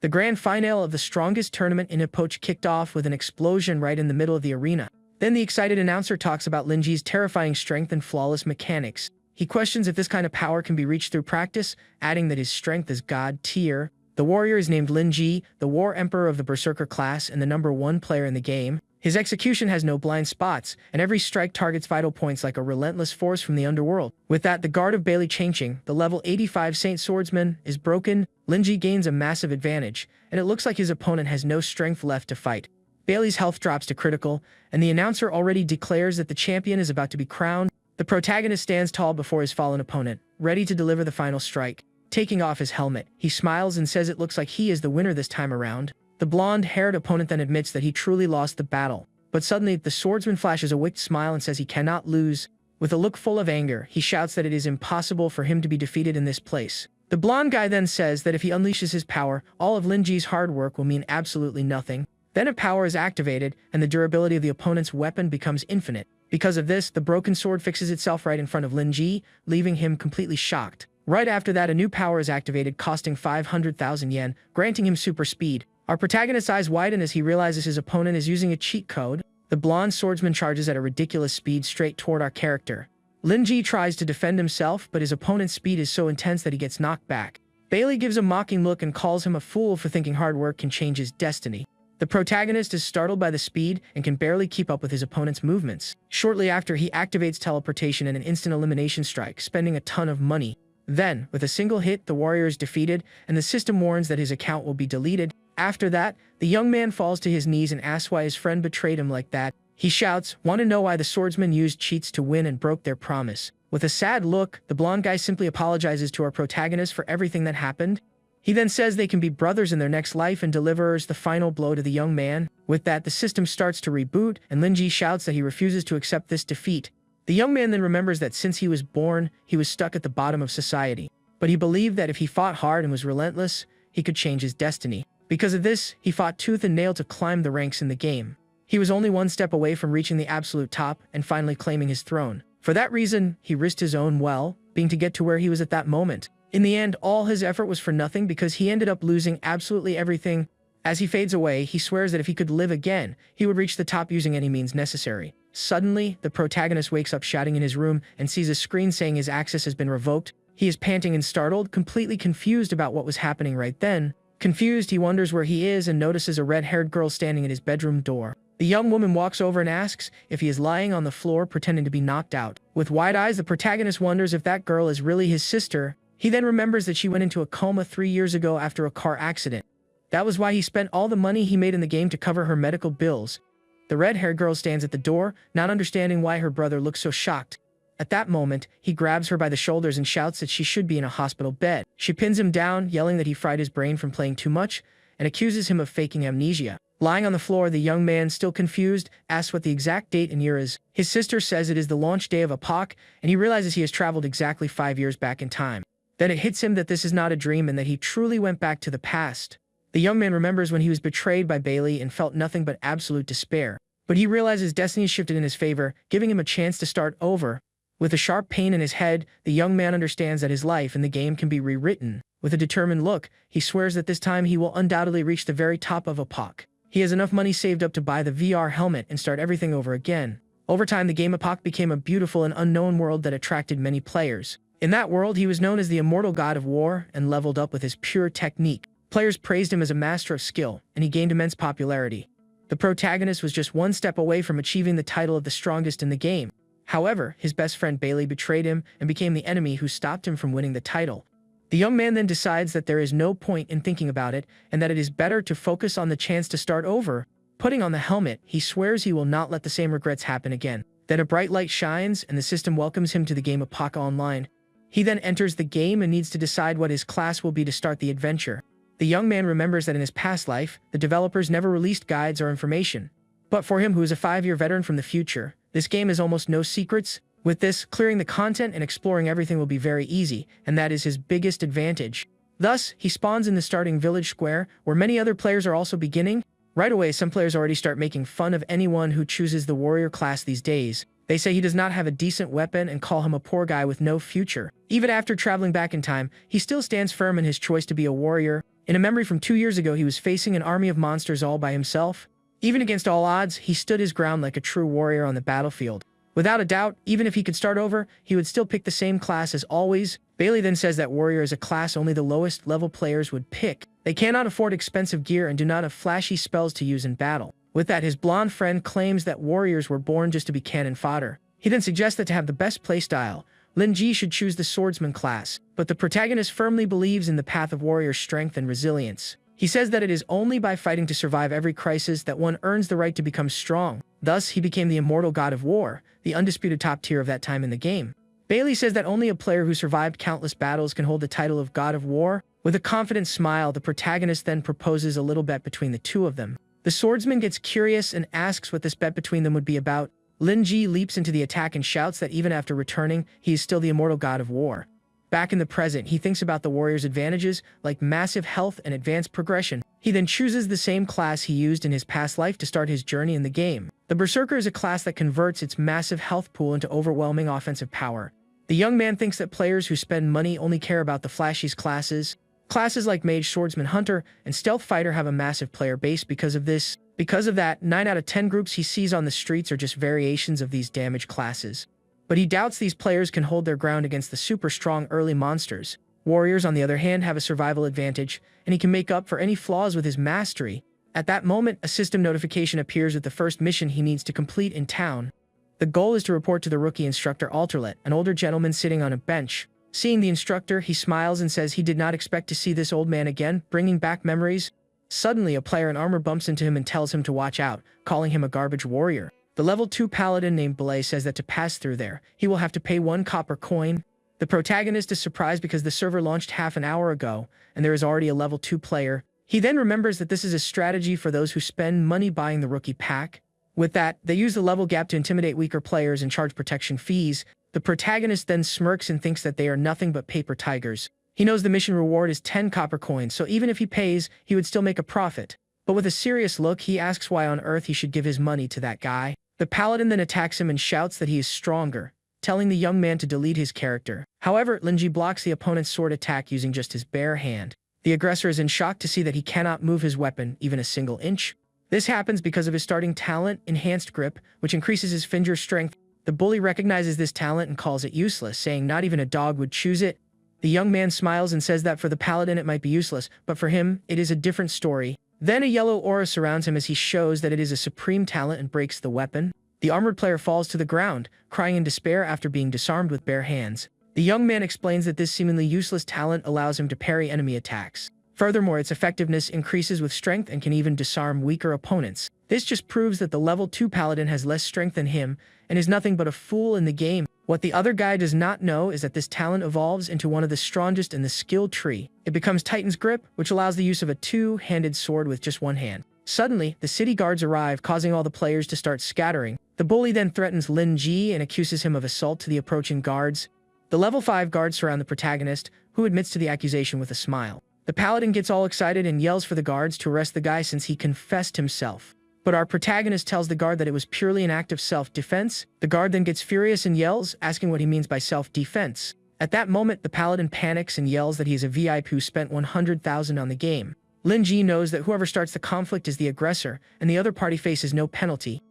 The grand finale of the strongest tournament in Epoch kicked off with an explosion right in the middle of the arena. Then the excited announcer talks about Linji's terrifying strength and flawless mechanics. He questions if this kind of power can be reached through practice, adding that his strength is god tier. The warrior is named Linji, the war emperor of the berserker class and the #1 player in the game. His execution has no blind spots, and every strike targets vital points like a relentless force from the underworld. With that, the guard of Bailey changing, the level 85 Saint Swordsman, is broken. Linji gains a massive advantage, and it looks like his opponent has no strength left to fight. Bailey's health drops to critical, and the announcer already declares that the champion is about to be crowned. The protagonist stands tall before his fallen opponent, ready to deliver the final strike. Taking off his helmet, he smiles and says it looks like he is the winner this time around. The blonde-haired opponent then admits that he truly lost the battle. But suddenly, the swordsman flashes a wicked smile and says he cannot lose. With a look full of anger, he shouts that it is impossible for him to be defeated in this place. The blonde guy then says that if he unleashes his power, all of Linji's hard work will mean absolutely nothing. Then a power is activated, and the durability of the opponent's weapon becomes infinite. Because of this, the broken sword fixes itself right in front of Linji, leaving him completely shocked. Right after that, a new power is activated, costing 500,000 yen, granting him super speed. Our protagonist's eyes widen as he realizes his opponent is using a cheat code. The blonde swordsman charges at a ridiculous speed straight toward our character. Linji tries to defend himself, but his opponent's speed is so intense that he gets knocked back. Bailey gives a mocking look and calls him a fool for thinking hard work can change his destiny. The protagonist is startled by the speed and can barely keep up with his opponent's movements. Shortly after, he activates teleportation and an instant elimination strike, spending a ton of money. Then, with a single hit, the warrior is defeated, and the system warns that his account will be deleted. After that, the young man falls to his knees and asks why his friend betrayed him like that. He shouts, "Want to know why the swordsman used cheats to win and broke their promise?" With a sad look, the blonde guy simply apologizes to our protagonist for everything that happened. He then says they can be brothers in their next life and delivers the final blow to the young man. With that, the system starts to reboot, and Linji shouts that he refuses to accept this defeat. The young man then remembers that since he was born, he was stuck at the bottom of society. But he believed that if he fought hard and was relentless, he could change his destiny. Because of this, he fought tooth and nail to climb the ranks in the game. He was only one step away from reaching the absolute top and finally claiming his throne. For that reason, he risked his own well-being to get to where he was at that moment. In the end, all his effort was for nothing because he ended up losing absolutely everything. As he fades away, he swears that if he could live again, he would reach the top using any means necessary. Suddenly, the protagonist wakes up shouting in his room and sees a screen saying his access has been revoked. He is panting and startled, completely confused about what was happening right then. Confused, he wonders where he is and notices a red-haired girl standing at his bedroom door. The young woman walks over and asks if he is lying on the floor pretending to be knocked out. With wide eyes, the protagonist wonders if that girl is really his sister. He then remembers that she went into a coma 3 years ago after a car accident. That was why he spent all the money he made in the game to cover her medical bills. The red-haired girl stands at the door, not understanding why her brother looks so shocked. At that moment, he grabs her by the shoulders and shouts that she should be in a hospital bed. She pins him down, yelling that he fried his brain from playing too much, and accuses him of faking amnesia. Lying on the floor, the young man, still confused, asks what the exact date and year is. His sister says it is the launch day of Epoch, and he realizes he has traveled exactly 5 years back in time. Then it hits him that this is not a dream and that he truly went back to the past. The young man remembers when he was betrayed by Bailey and felt nothing but absolute despair. But he realizes destiny shifted in his favor, giving him a chance to start over. With a sharp pain in his head, the young man understands that his life in the game can be rewritten. With a determined look, he swears that this time he will undoubtedly reach the very top of Epoch. He has enough money saved up to buy the VR helmet and start everything over again. Over time, the game Epoch became a beautiful and unknown world that attracted many players. In that world, he was known as the immortal god of war and leveled up with his pure technique. Players praised him as a master of skill, and he gained immense popularity. The protagonist was just one step away from achieving the title of the strongest in the game. However, his best friend Bailey betrayed him and became the enemy who stopped him from winning the title. The young man then decides that there is no point in thinking about it and that it is better to focus on the chance to start over. Putting on the helmet, he swears he will not let the same regrets happen again. Then a bright light shines and the system welcomes him to the game Epoch Online. He then enters the game and needs to decide what his class will be to start the adventure. The young man remembers that in his past life, the developers never released guides or information. But for him, who is a 5-year veteran from the future, this game has almost no secrets. With this, clearing the content and exploring everything will be very easy, and that is his biggest advantage. Thus, he spawns in the starting village square, where many other players are also beginning. Right away, some players already start making fun of anyone who chooses the warrior class these days. They say he does not have a decent weapon and call him a poor guy with no future. Even after traveling back in time, he still stands firm in his choice to be a warrior. In a memory from 2 years ago, he was facing an army of monsters all by himself. Even against all odds, he stood his ground like a true warrior on the battlefield. Without a doubt, even if he could start over, he would still pick the same class as always. Bailey then says that warrior is a class only the lowest level players would pick. They cannot afford expensive gear and do not have flashy spells to use in battle. With that, his blonde friend claims that warriors were born just to be cannon fodder. He then suggests that to have the best playstyle, Linji should choose the swordsman class, but the protagonist firmly believes in the path of warrior strength and resilience. He says that it is only by fighting to survive every crisis that one earns the right to become strong. Thus, he became the immortal god of war, the undisputed top tier of that time in the game. Bailey says that only a player who survived countless battles can hold the title of god of war. With a confident smile, the protagonist then proposes a little bet between the two of them. The swordsman gets curious and asks what this bet between them would be about. Linji leaps into the attack and shouts that even after returning, he is still the immortal god of war. Back in the present, he thinks about the warrior's advantages, like massive health and advanced progression. He then chooses the same class he used in his past life to start his journey in the game. The berserker is a class that converts its massive health pool into overwhelming offensive power. The young man thinks that players who spend money only care about the flashiest classes. Classes like mage, swordsman, hunter, and stealth fighter have a massive player base because of this. Because of that, 9 out of 10 groups he sees on the streets are just variations of these damage classes. But he doubts these players can hold their ground against the super strong early monsters. Warriors, on the other hand, have a survival advantage, and he can make up for any flaws with his mastery. At that moment, a system notification appears with the first mission he needs to complete in town. The goal is to report to the rookie instructor Alterlet, an older gentleman sitting on a bench. Seeing the instructor, he smiles and says he did not expect to see this old man again, bringing back memories. Suddenly, a player in armor bumps into him and tells him to watch out, calling him a garbage warrior. The level 2 paladin named Belay says that to pass through there, he will have to pay 1 copper coin. The protagonist is surprised because the server launched half an hour ago, and there is already a level 2 player. He then remembers that this is a strategy for those who spend money buying the rookie pack. With that, they use the level gap to intimidate weaker players and charge protection fees. The protagonist then smirks and thinks that they are nothing but paper tigers. He knows the mission reward is 10 copper coins, so even if he pays, he would still make a profit. But with a serious look, he asks why on earth he should give his money to that guy. The paladin then attacks him and shouts that he is stronger, telling the young man to delete his character. However, Linji blocks the opponent's sword attack using just his bare hand. The aggressor is in shock to see that he cannot move his weapon even a single inch. This happens because of his starting talent, Enhanced Grip, which increases his finger strength. The bully recognizes this talent and calls it useless, saying not even a dog would choose it. The young man smiles and says that for the paladin it might be useless, but for him, it is a different story. Then a yellow aura surrounds him as he shows that it is a supreme talent and breaks the weapon. The armored player falls to the ground, crying in despair after being disarmed with bare hands. The young man explains that this seemingly useless talent allows him to parry enemy attacks. Furthermore, its effectiveness increases with strength and can even disarm weaker opponents. This just proves that the level 2 paladin has less strength than him and is nothing but a fool in the game. What the other guy does not know is that this talent evolves into one of the strongest in the skill tree. It becomes Titan's Grip, which allows the use of a 2-handed sword with just one hand. Suddenly, the city guards arrive, causing all the players to start scattering. The bully then threatens Lin Ji and accuses him of assault to the approaching guards. The level 5 guards surround the protagonist, who admits to the accusation with a smile. The paladin gets all excited and yells for the guards to arrest the guy since he confessed himself. But our protagonist tells the guard that it was purely an act of self-defense. The guard then gets furious and yells, asking what he means by self-defense. At that moment, the paladin panics and yells that he is a VIP who spent 100,000 on the game. Lin Ji knows that whoever starts the conflict is the aggressor, and the other party faces no penalty.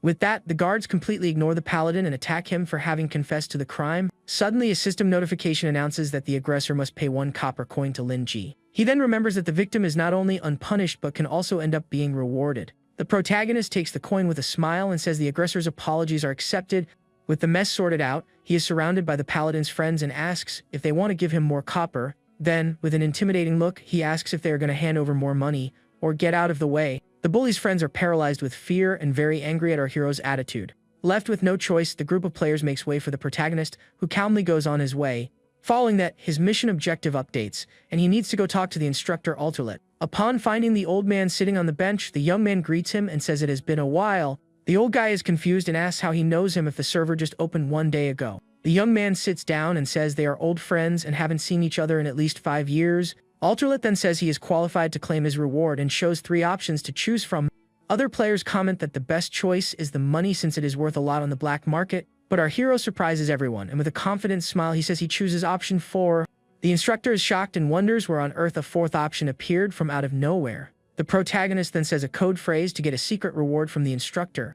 With that, the guards completely ignore the paladin and attack him for having confessed to the crime. Suddenly, a system notification announces that the aggressor must pay 1 copper coin to Lin Ji. He then remembers that the victim is not only unpunished but can also end up being rewarded. The protagonist takes the coin with a smile and says the aggressor's apologies are accepted. With the mess sorted out, he is surrounded by the paladin's friends and asks if they want to give him more copper. Then, with an intimidating look, he asks if they are going to hand over more money or get out of the way. The bully's friends are paralyzed with fear and very angry at our hero's attitude. Left with no choice, the group of players makes way for the protagonist, who calmly goes on his way. Following that, his mission objective updates, and he needs to go talk to the instructor Alterlet. Upon finding the old man sitting on the bench, the young man greets him and says it has been a while. The old guy is confused and asks how he knows him if the server just opened 1 day ago. The young man sits down and says they are old friends and haven't seen each other in at least 5 years. Alterlet then says he is qualified to claim his reward and shows 3 options to choose from. Other players comment that the best choice is the money since it is worth a lot on the black market, but our hero surprises everyone, and with a confident smile he says he chooses option 4. The instructor is shocked and wonders where on earth a fourth option appeared from out of nowhere. The protagonist then says a code phrase to get a secret reward from the instructor.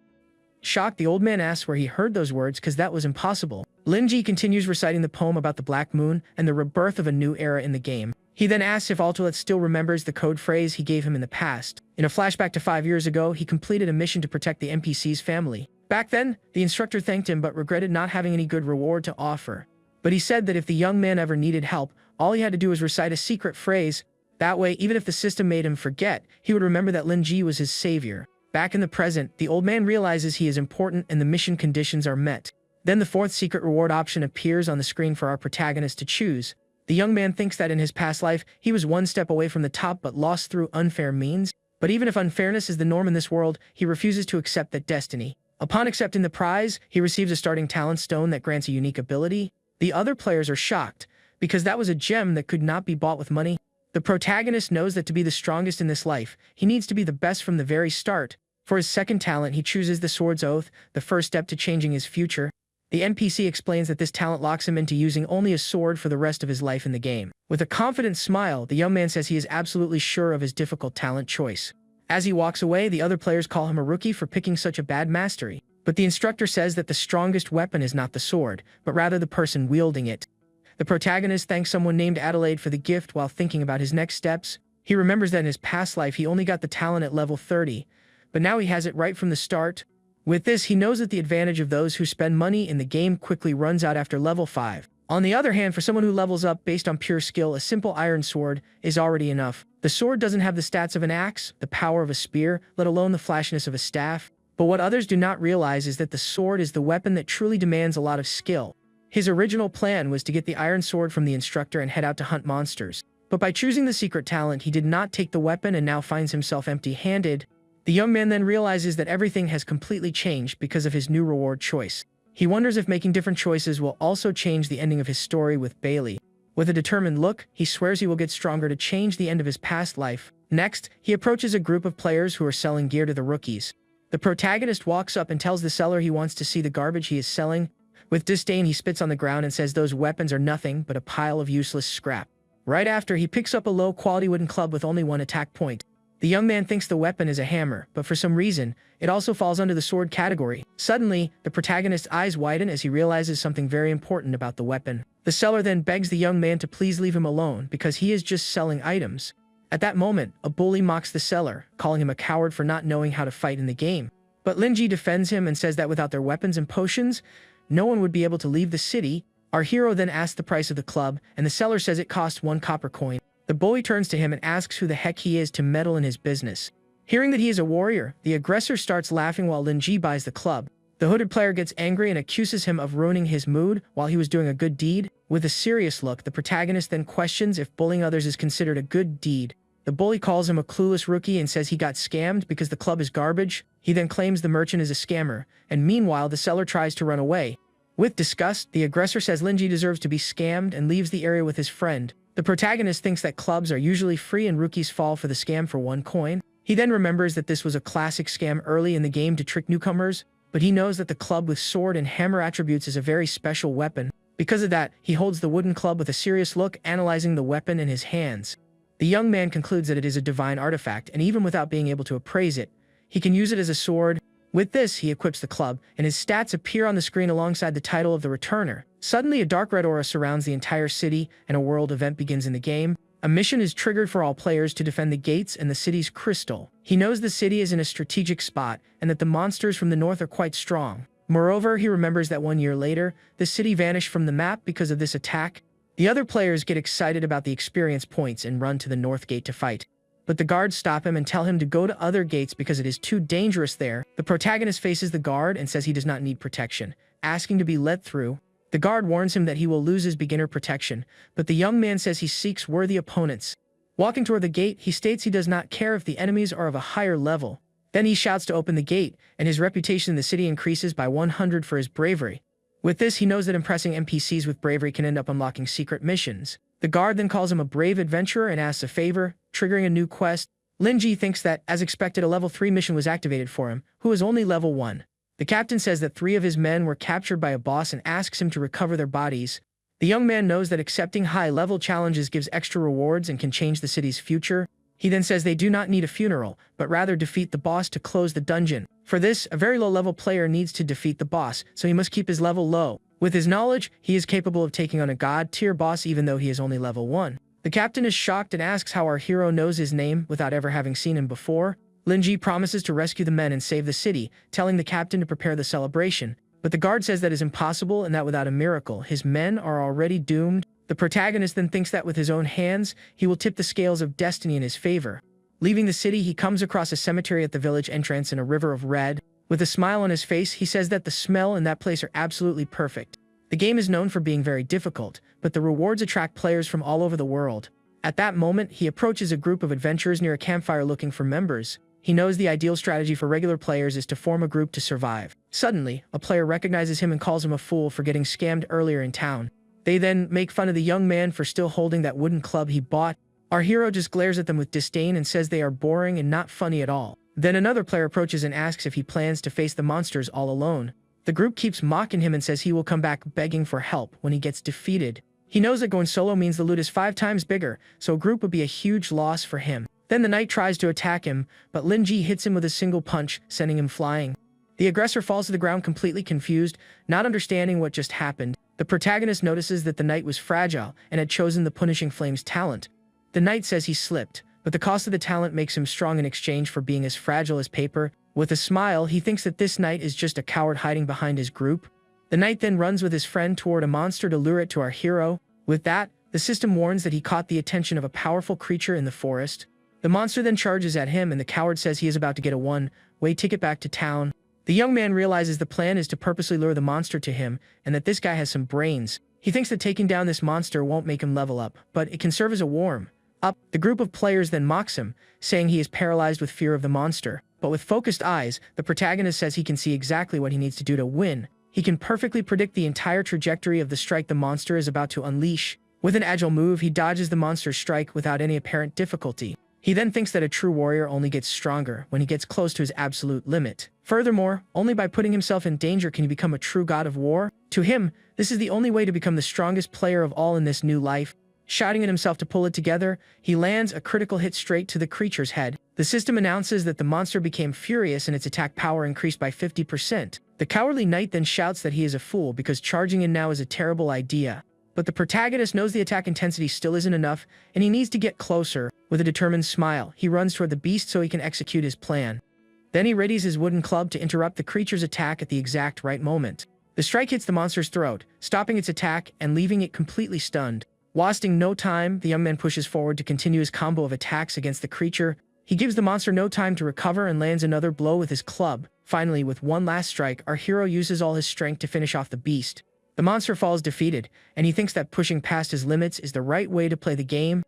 Shocked, the old man asks where he heard those words because that was impossible. Linji continues reciting the poem about the Black Moon and the rebirth of a new era in the game. He then asks if Altolet still remembers the code phrase he gave him in the past. In a flashback to 5 years ago, he completed a mission to protect the NPC's family. Back then, the instructor thanked him but regretted not having any good reward to offer. But he said that if the young man ever needed help, all he had to do was recite a secret phrase. That way, even if the system made him forget, he would remember that Linji was his savior. Back in the present, the old man realizes he is important and the mission conditions are met. Then the fourth secret reward option appears on the screen for our protagonist to choose. The young man thinks that in his past life, he was one step away from the top but lost through unfair means. But even if unfairness is the norm in this world, he refuses to accept that destiny. Upon accepting the prize, he receives a starting talent stone that grants a unique ability. The other players are shocked, because that was a gem that could not be bought with money. The protagonist knows that to be the strongest in this life, he needs to be the best from the very start. For his second talent, he chooses the Sword's Oath, the first step to changing his future. The NPC explains that this talent locks him into using only a sword for the rest of his life in the game. With a confident smile, the young man says he is absolutely sure of his difficult talent choice. As he walks away, the other players call him a rookie for picking such a bad mastery. But the instructor says that the strongest weapon is not the sword, but rather the person wielding it. The protagonist thanks someone named Adelaide for the gift while thinking about his next steps. He remembers that in his past life he only got the talent at level 30, but now he has it right from the start. With this, he knows that the advantage of those who spend money in the game quickly runs out after level 5. On the other hand, for someone who levels up based on pure skill, a simple iron sword is already enough. The sword doesn't have the stats of an axe, the power of a spear, let alone the flashiness of a staff. But what others do not realize is that the sword is the weapon that truly demands a lot of skill. His original plan was to get the iron sword from the instructor and head out to hunt monsters. But by choosing the secret talent, he did not take the weapon and now finds himself empty-handed. The young man then realizes that everything has completely changed because of his new reward choice. He wonders if making different choices will also change the ending of his story with Bailey. With a determined look, he swears he will get stronger to change the end of his past life. Next, he approaches a group of players who are selling gear to the rookies. The protagonist walks up and tells the seller he wants to see the garbage he is selling. With disdain, he spits on the ground and says those weapons are nothing but a pile of useless scrap. Right after, he picks up a low-quality wooden club with only one attack point. The young man thinks the weapon is a hammer, but for some reason, it also falls under the sword category. Suddenly, the protagonist's eyes widen as he realizes something very important about the weapon. The seller then begs the young man to please leave him alone because he is just selling items. At that moment, a bully mocks the seller, calling him a coward for not knowing how to fight in the game. But Linji defends him and says that without their weapons and potions, no one would be able to leave the city. Our hero then asks the price of the club, and the seller says it costs 1 copper coin. The bully turns to him and asks who the heck he is to meddle in his business. Hearing that he is a warrior, the aggressor starts laughing while Linji buys the club. The hooded player gets angry and accuses him of ruining his mood while he was doing a good deed. With a serious look, the protagonist then questions if bullying others is considered a good deed. The bully calls him a clueless rookie and says he got scammed because the club is garbage. He then claims the merchant is a scammer, and meanwhile the seller tries to run away. With disgust, the aggressor says Linji deserves to be scammed and leaves the area with his friend. The protagonist thinks that clubs are usually free and rookies fall for the scam for 1 coin. He then remembers that this was a classic scam early in the game to trick newcomers, but he knows that the club with sword and hammer attributes is a very special weapon. Because of that, he holds the wooden club with a serious look, analyzing the weapon in his hands. The young man concludes that it is a divine artifact, and even without being able to appraise it, he can use it as a sword. With this, he equips the club, and his stats appear on the screen alongside the title of the returner. Suddenly, a dark red aura surrounds the entire city, and a world event begins in the game. A mission is triggered for all players to defend the gates and the city's crystal. He knows the city is in a strategic spot, and that the monsters from the north are quite strong. Moreover, he remembers that 1 year later, the city vanished from the map because of this attack. The other players get excited about the experience points and run to the north gate to fight. But the guards stop him and tell him to go to other gates because it is too dangerous there. The protagonist faces the guard and says he does not need protection, asking to be let through. The guard warns him that he will lose his beginner protection, but the young man says he seeks worthy opponents. Walking toward the gate, he states he does not care if the enemies are of a higher level. Then he shouts to open the gate, and his reputation in the city increases by 100 for his bravery. With this, he knows that impressing NPCs with bravery can end up unlocking secret missions. The guard then calls him a brave adventurer and asks a favor, triggering a new quest. Linji thinks that, as expected, a level 3 mission was activated for him, who is only level 1. The captain says that 3 of his men were captured by a boss and asks him to recover their bodies. The young man knows that accepting high-level challenges gives extra rewards and can change the city's future. He then says they do not need a funeral, but rather defeat the boss to close the dungeon. For this, a very low-level player needs to defeat the boss, so he must keep his level low. With his knowledge, he is capable of taking on a god-tier boss even though he is only level 1. The captain is shocked and asks how our hero knows his name without ever having seen him before. Linji promises to rescue the men and save the city, telling the captain to prepare the celebration. But the guard says that is impossible and that without a miracle, his men are already doomed. The protagonist then thinks that with his own hands, he will tip the scales of destiny in his favor. Leaving the city, he comes across a cemetery at the village entrance in a river of red. With a smile on his face, he says that the smell in that place are absolutely perfect. The game is known for being very difficult, but the rewards attract players from all over the world. At that moment, he approaches a group of adventurers near a campfire looking for members. He knows the ideal strategy for regular players is to form a group to survive. Suddenly, a player recognizes him and calls him a fool for getting scammed earlier in town. They then make fun of the young man for still holding that wooden club he bought. Our hero just glares at them with disdain and says they are boring and not funny at all. Then another player approaches and asks if he plans to face the monsters all alone. The group keeps mocking him and says he will come back begging for help when he gets defeated. He knows that going solo means the loot is 5 times bigger, so a group would be a huge loss for him. Then the knight tries to attack him, but Linji hits him with a single punch, sending him flying. The aggressor falls to the ground completely confused, not understanding what just happened. The protagonist notices that the knight was fragile and had chosen the Punishing Flames talent. The knight says he slipped, but the cost of the talent makes him strong in exchange for being as fragile as paper. With a smile, he thinks that this knight is just a coward hiding behind his group. The knight then runs with his friend toward a monster to lure it to our hero. With that, the system warns that he caught the attention of a powerful creature in the forest. The monster then charges at him and the coward says he is about to get a one-way ticket back to town. The young man realizes the plan is to purposely lure the monster to him and that this guy has some brains. He thinks that taking down this monster won't make him level up, but it can serve as a warm-up. The group of players then mocks him, saying he is paralyzed with fear of the monster. But with focused eyes, the protagonist says he can see exactly what he needs to do to win. He can perfectly predict the entire trajectory of the strike the monster is about to unleash. With an agile move, he dodges the monster's strike without any apparent difficulty. He then thinks that a true warrior only gets stronger when he gets close to his absolute limit. Furthermore, only by putting himself in danger can he become a true god of war. To him, this is the only way to become the strongest player of all in this new life. Shouting at himself to pull it together, he lands a critical hit straight to the creature's head. The system announces that the monster became furious and its attack power increased by 50%. The cowardly knight then shouts that he is a fool because charging in now is a terrible idea. But the protagonist knows the attack intensity still isn't enough, and he needs to get closer. With a determined smile, he runs toward the beast so he can execute his plan. Then he readies his wooden club to interrupt the creature's attack at the exact right moment. The strike hits the monster's throat, stopping its attack and leaving it completely stunned. Wasting no time, the young man pushes forward to continue his combo of attacks against the creature. He gives the monster no time to recover and lands another blow with his club. Finally, with one last strike, our hero uses all his strength to finish off the beast. The monster falls defeated, and he thinks that pushing past his limits is the right way to play the game.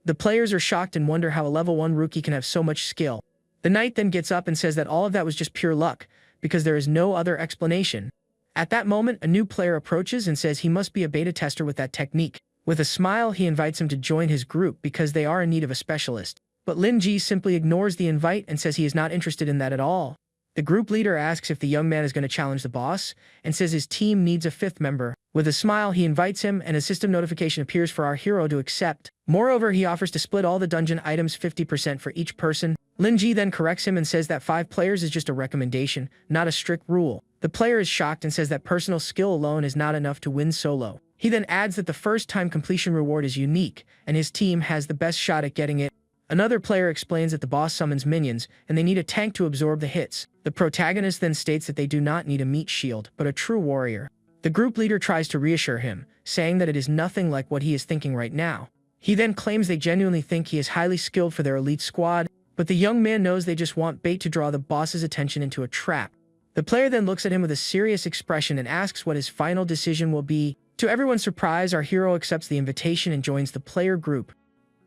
The players are shocked and wonder how a level 1 rookie can have so much skill. The knight then gets up and says that all of that was just pure luck, because there is no other explanation. At that moment, a new player approaches and says he must be a beta tester with that technique. With a smile, he invites him to join his group because they are in need of a specialist. But Lin Ji simply ignores the invite and says he is not interested in that at all. The group leader asks if the young man is going to challenge the boss, and says his team needs a 5th member. With a smile, he invites him, and a system notification appears for our hero to accept. Moreover, he offers to split all the dungeon items 50% for each person. Lin Ji then corrects him and says that 5 players is just a recommendation, not a strict rule. The player is shocked and says that personal skill alone is not enough to win solo. He then adds that the first-time completion reward is unique, and his team has the best shot at getting it. Another player explains that the boss summons minions, and they need a tank to absorb the hits. The protagonist then states that they do not need a meat shield, but a true warrior. The group leader tries to reassure him, saying that it is nothing like what he is thinking right now. He then claims they genuinely think he is highly skilled for their elite squad, but the young man knows they just want bait to draw the boss's attention into a trap. The player then looks at him with a serious expression and asks what his final decision will be. To everyone's surprise, our hero accepts the invitation and joins the player group.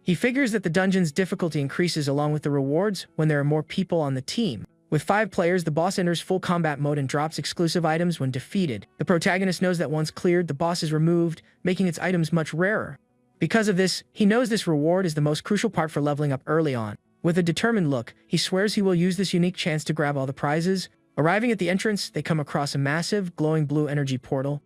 He figures that the dungeon's difficulty increases along with the rewards when there are more people on the team. With 5 players, the boss enters full combat mode and drops exclusive items when defeated. The protagonist knows that once cleared, the boss is removed, making its items much rarer. Because of this, he knows this reward is the most crucial part for leveling up early on. With a determined look, he swears he will use this unique chance to grab all the prizes. Arriving at the entrance, they come across a massive, glowing blue energy portal.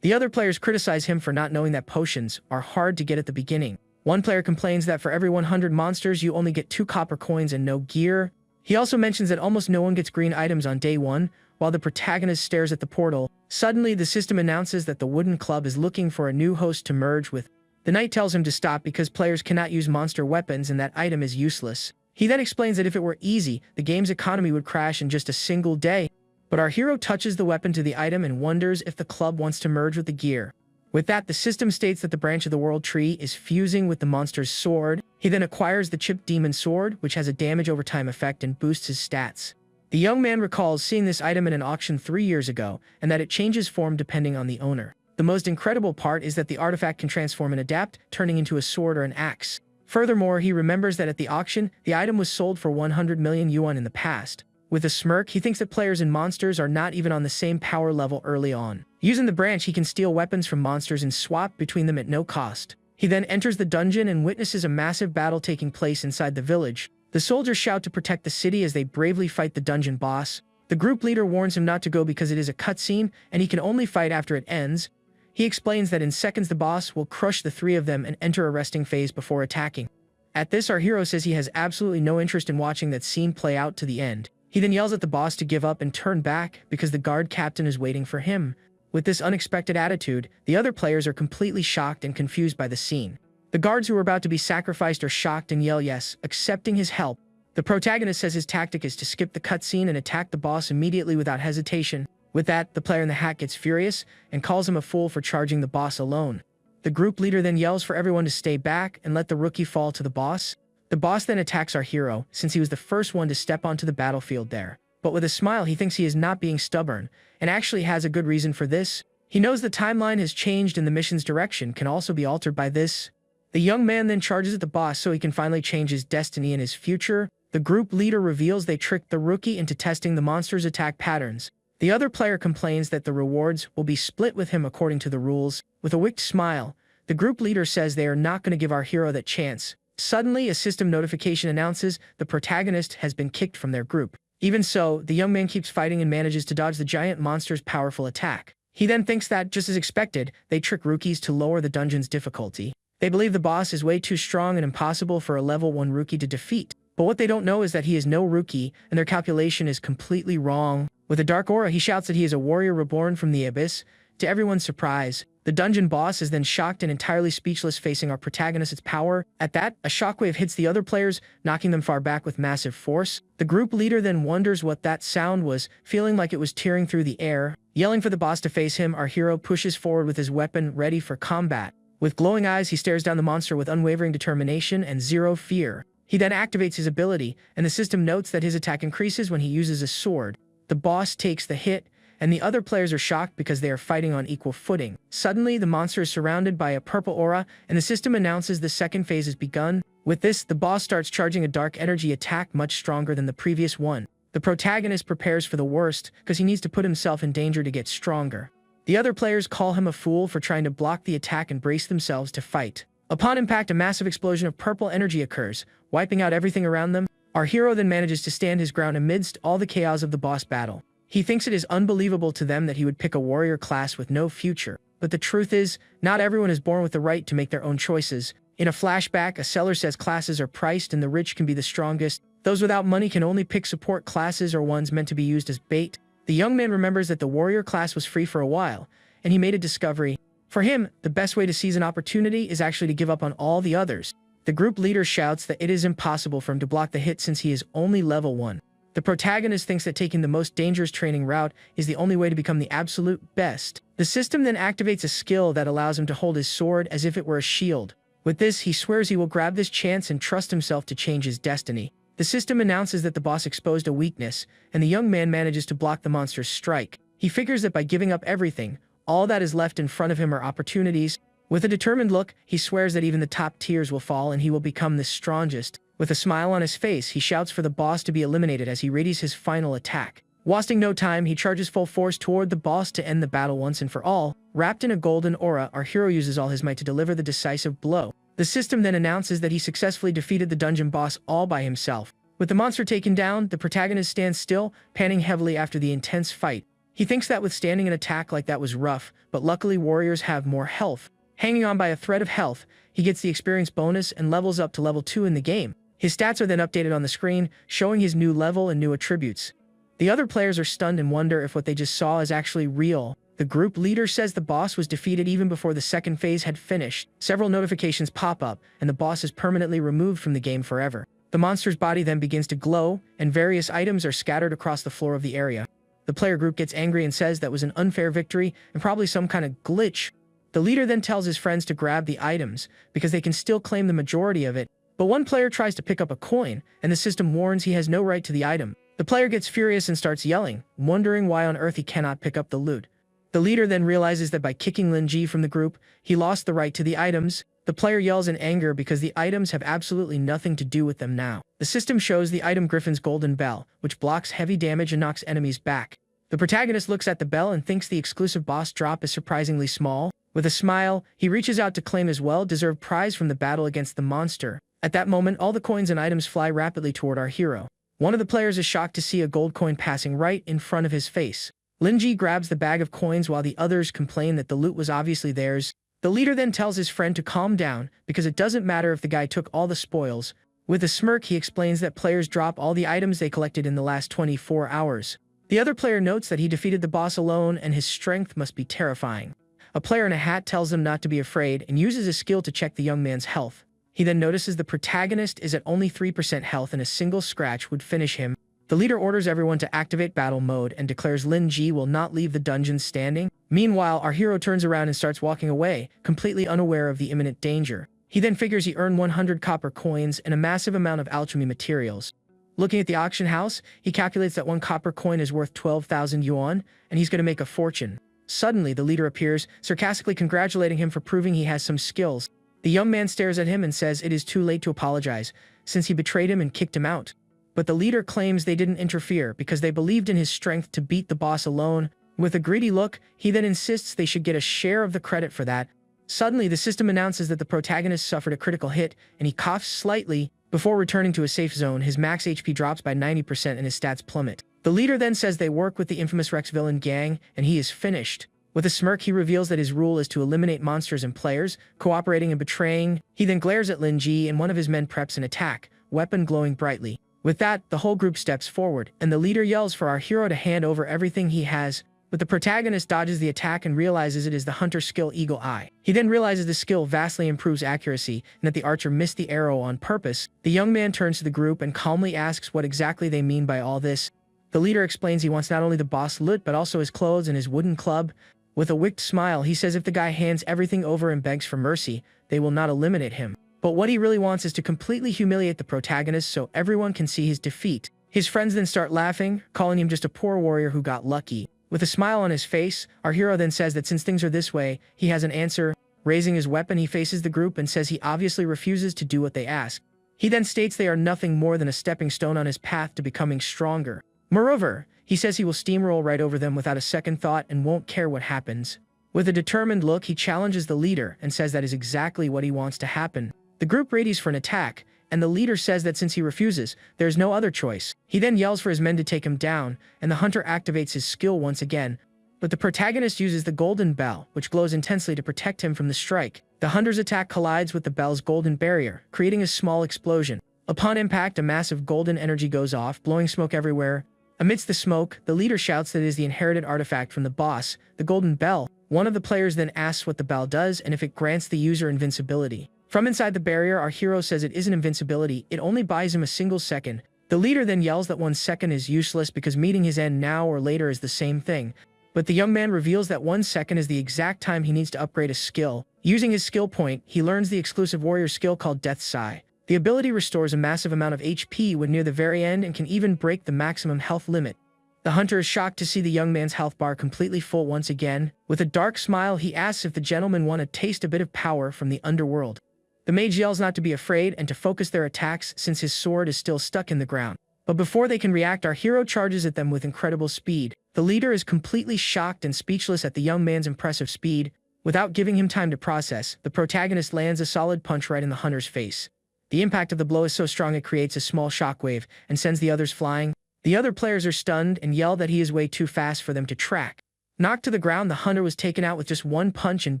The other players criticize him for not knowing that potions are hard to get at the beginning. One player complains that for every 100 monsters you only get 2 copper coins and no gear. He also mentions that almost no one gets green items on day 1, while the protagonist stares at the portal. Suddenly, the system announces that the Wooden Club is looking for a new host to merge with. The knight tells him to stop because players cannot use monster weapons and that item is useless. He then explains that if it were easy, the game's economy would crash in just a single day. But our hero touches the weapon to the item and wonders if the club wants to merge with the gear. With that, the system states that the branch of the world tree is fusing with the monster's sword. He then acquires the chipped demon sword, which has a damage over time effect and boosts his stats. The young man recalls seeing this item in an auction 3 years ago, and that it changes form depending on the owner. The most incredible part is that the artifact can transform and adapt, turning into a sword or an axe. Furthermore, he remembers that at the auction, the item was sold for 100 million yuan in the past. With a smirk, he thinks that players and monsters are not even on the same power level early on. Using the branch, he can steal weapons from monsters and swap between them at no cost. He then enters the dungeon and witnesses a massive battle taking place inside the village. The soldiers shout to protect the city as they bravely fight the dungeon boss. The group leader warns him not to go because it is a cutscene, and he can only fight after it ends. He explains that in seconds the boss will crush the 3 of them and enter a resting phase before attacking. At this, our hero says he has absolutely no interest in watching that scene play out to the end. He then yells at the boss to give up and turn back because the guard captain is waiting for him. With this unexpected attitude, the other players are completely shocked and confused by the scene. The guards who are about to be sacrificed are shocked and yell yes, accepting his help. The protagonist says his tactic is to skip the cutscene and attack the boss immediately without hesitation. With that, the player in the hat gets furious and calls him a fool for charging the boss alone. The group leader then yells for everyone to stay back and let the rookie fall to the boss. The boss then attacks our hero, since he was the first one to step onto the battlefield there. But with a smile, he thinks he is not being stubborn, and actually has a good reason for this. He knows the timeline has changed and the mission's direction can also be altered by this. The young man then charges at the boss so he can finally change his destiny and his future. The group leader reveals they tricked the rookie into testing the monster's attack patterns. The other player complains that the rewards will be split with him according to the rules. With a wicked smile, the group leader says they are not going to give our hero that chance. Suddenly, a system notification announces the protagonist has been kicked from their group. Even so, the young man keeps fighting and manages to dodge the giant monster's powerful attack. He then thinks that, just as expected, they trick rookies to lower the dungeon's difficulty. They believe the boss is way too strong and impossible for a level 1 rookie to defeat. But what they don't know is that he is no rookie, and their calculation is completely wrong. With a dark aura, he shouts that he is a warrior reborn from the abyss. To everyone's surprise, the dungeon boss is then shocked and entirely speechless, facing our protagonist's power. At that, a shockwave hits the other players, knocking them far back with massive force. The group leader then wonders what that sound was, feeling like it was tearing through the air. Yelling for the boss to face him, our hero pushes forward with his weapon, ready for combat. With glowing eyes, he stares down the monster with unwavering determination and zero fear. He then activates his ability, and the system notes that his attack increases when he uses a sword. The boss takes the hit, and the other players are shocked because they are fighting on equal footing. Suddenly, the monster is surrounded by a purple aura, and the system announces the second phase has begun. With this, the boss starts charging a dark energy attack much stronger than the previous one. The protagonist prepares for the worst because he needs to put himself in danger to get stronger. The other players call him a fool for trying to block the attack and brace themselves to fight. Upon impact, a massive explosion of purple energy occurs, wiping out everything around them. Our hero then manages to stand his ground amidst all the chaos of the boss battle. He thinks it is unbelievable to them that he would pick a warrior class with no future. But the truth is, not everyone is born with the right to make their own choices. In a flashback, a seller says classes are priced and the rich can be the strongest. Those without money can only pick support classes or ones meant to be used as bait. The young man remembers that the warrior class was free for a while, and he made a discovery. For him, the best way to seize an opportunity is actually to give up on all the others. The group leader shouts that it is impossible for him to block the hit since he is only level 1. The protagonist thinks that taking the most dangerous training route is the only way to become the absolute best. The system then activates a skill that allows him to hold his sword as if it were a shield. With this, he swears he will grab this chance and trust himself to change his destiny. The system announces that the boss exposed a weakness, and the young man manages to block the monster's strike. He figures that by giving up everything, all that is left in front of him are opportunities. With a determined look, he swears that even the top tiers will fall and he will become the strongest. With a smile on his face, he shouts for the boss to be eliminated as he readies his final attack. Wasting no time, he charges full force toward the boss to end the battle once and for all. Wrapped in a golden aura, our hero uses all his might to deliver the decisive blow. The system then announces that he successfully defeated the dungeon boss all by himself. With the monster taken down, the protagonist stands still, panting heavily after the intense fight. He thinks that withstanding an attack like that was rough, but luckily warriors have more health. Hanging on by a thread of health, he gets the experience bonus and levels up to level 2 in the game. His stats are then updated on the screen, showing his new level and new attributes. The other players are stunned and wonder if what they just saw is actually real. The group leader says the boss was defeated even before the second phase had finished. Several notifications pop up, and the boss is permanently removed from the game forever. The monster's body then begins to glow, and various items are scattered across the floor of the area. The player group gets angry and says that was an unfair victory and probably some kind of glitch. The leader then tells his friends to grab the items, because they can still claim the majority of it. But one player tries to pick up a coin, and the system warns he has no right to the item. The player gets furious and starts yelling, wondering why on earth he cannot pick up the loot. The leader then realizes that by kicking Linji from the group, he lost the right to the items. The player yells in anger because the items have absolutely nothing to do with them now. The system shows the item Griffin's golden bell, which blocks heavy damage and knocks enemies back. The protagonist looks at the bell and thinks the exclusive boss drop is surprisingly small. With a smile, he reaches out to claim his well-deserved prize from the battle against the monster. At that moment, all the coins and items fly rapidly toward our hero. One of the players is shocked to see a gold coin passing right in front of his face. Linji grabs the bag of coins while the others complain that the loot was obviously theirs. The leader then tells his friend to calm down because it doesn't matter if the guy took all the spoils. With a smirk, he explains that players drop all the items they collected in the last 24 hours. The other player notes that he defeated the boss alone and his strength must be terrifying. A player in a hat tells them not to be afraid and uses a skill to check the young man's health. He then notices the protagonist is at only 3% health and a single scratch would finish him. The leader orders everyone to activate battle mode and declares Lin Ji will not leave the dungeon standing. Meanwhile, our hero turns around and starts walking away, completely unaware of the imminent danger. He then figures he earned 100 copper coins and a massive amount of alchemy materials. Looking at the auction house, he calculates that 1 copper coin is worth 12,000 yuan, and he's going to make a fortune. Suddenly, the leader appears, sarcastically congratulating him for proving he has some skills. The young man stares at him and says it is too late to apologize, since he betrayed him and kicked him out. But the leader claims they didn't interfere because they believed in his strength to beat the boss alone. With a greedy look, he then insists they should get a share of the credit for that. Suddenly, the system announces that the protagonist suffered a critical hit, and he coughs slightly. Before returning to a safe zone, his max HP drops by 90% and his stats plummet. The leader then says they work with the infamous Rex villain gang, and he is finished. With a smirk, he reveals that his rule is to eliminate monsters and players, cooperating and betraying. He then glares at Lin Ji, and one of his men preps an attack, weapon glowing brightly. With that, the whole group steps forward, and the leader yells for our hero to hand over everything he has. But the protagonist dodges the attack and realizes it is the hunter's skill Eagle Eye. He then realizes the skill vastly improves accuracy and that the archer missed the arrow on purpose. The young man turns to the group and calmly asks what exactly they mean by all this. The leader explains he wants not only the boss loot but also his clothes and his wooden club. With a wicked smile, he says if the guy hands everything over and begs for mercy, they will not eliminate him. But what he really wants is to completely humiliate the protagonist so everyone can see his defeat. His friends then start laughing, calling him just a poor warrior who got lucky. With a smile on his face, our hero then says that since things are this way, he has an answer. Raising his weapon, he faces the group and says he obviously refuses to do what they ask. He then states they are nothing more than a stepping stone on his path to becoming stronger. Moreover, he says he will steamroll right over them without a second thought and won't care what happens. With a determined look, he challenges the leader and says that is exactly what he wants to happen. The group readies for an attack, and the leader says that since he refuses, there is no other choice. He then yells for his men to take him down, and the hunter activates his skill once again. But the protagonist uses the golden bell, which glows intensely to protect him from the strike. The hunter's attack collides with the bell's golden barrier, creating a small explosion. Upon impact, a massive golden energy goes off, blowing smoke everywhere. Amidst the smoke, the leader shouts that it is the inherited artifact from the boss, the golden bell. One of the players then asks what the bell does and if it grants the user invincibility. From inside the barrier, our hero says it isn't invincibility, it only buys him a single second. The leader then yells that 1 second is useless because meeting his end now or later is the same thing. But the young man reveals that 1 second is the exact time he needs to upgrade a skill. Using his skill point, he learns the exclusive warrior skill called Death's Sigh. The ability restores a massive amount of HP when near the very end and can even break the maximum health limit. The hunter is shocked to see the young man's health bar completely full once again. With a dark smile, he asks if the gentlemen want to taste a bit of power from the underworld. The mage yells not to be afraid and to focus their attacks since his sword is still stuck in the ground. But before they can react, our hero charges at them with incredible speed. The leader is completely shocked and speechless at the young man's impressive speed. Without giving him time to process, the protagonist lands a solid punch right in the hunter's face. The impact of the blow is so strong it creates a small shockwave and sends the others flying. The other players are stunned and yell that he is way too fast for them to track. Knocked to the ground, the hunter was taken out with just one punch and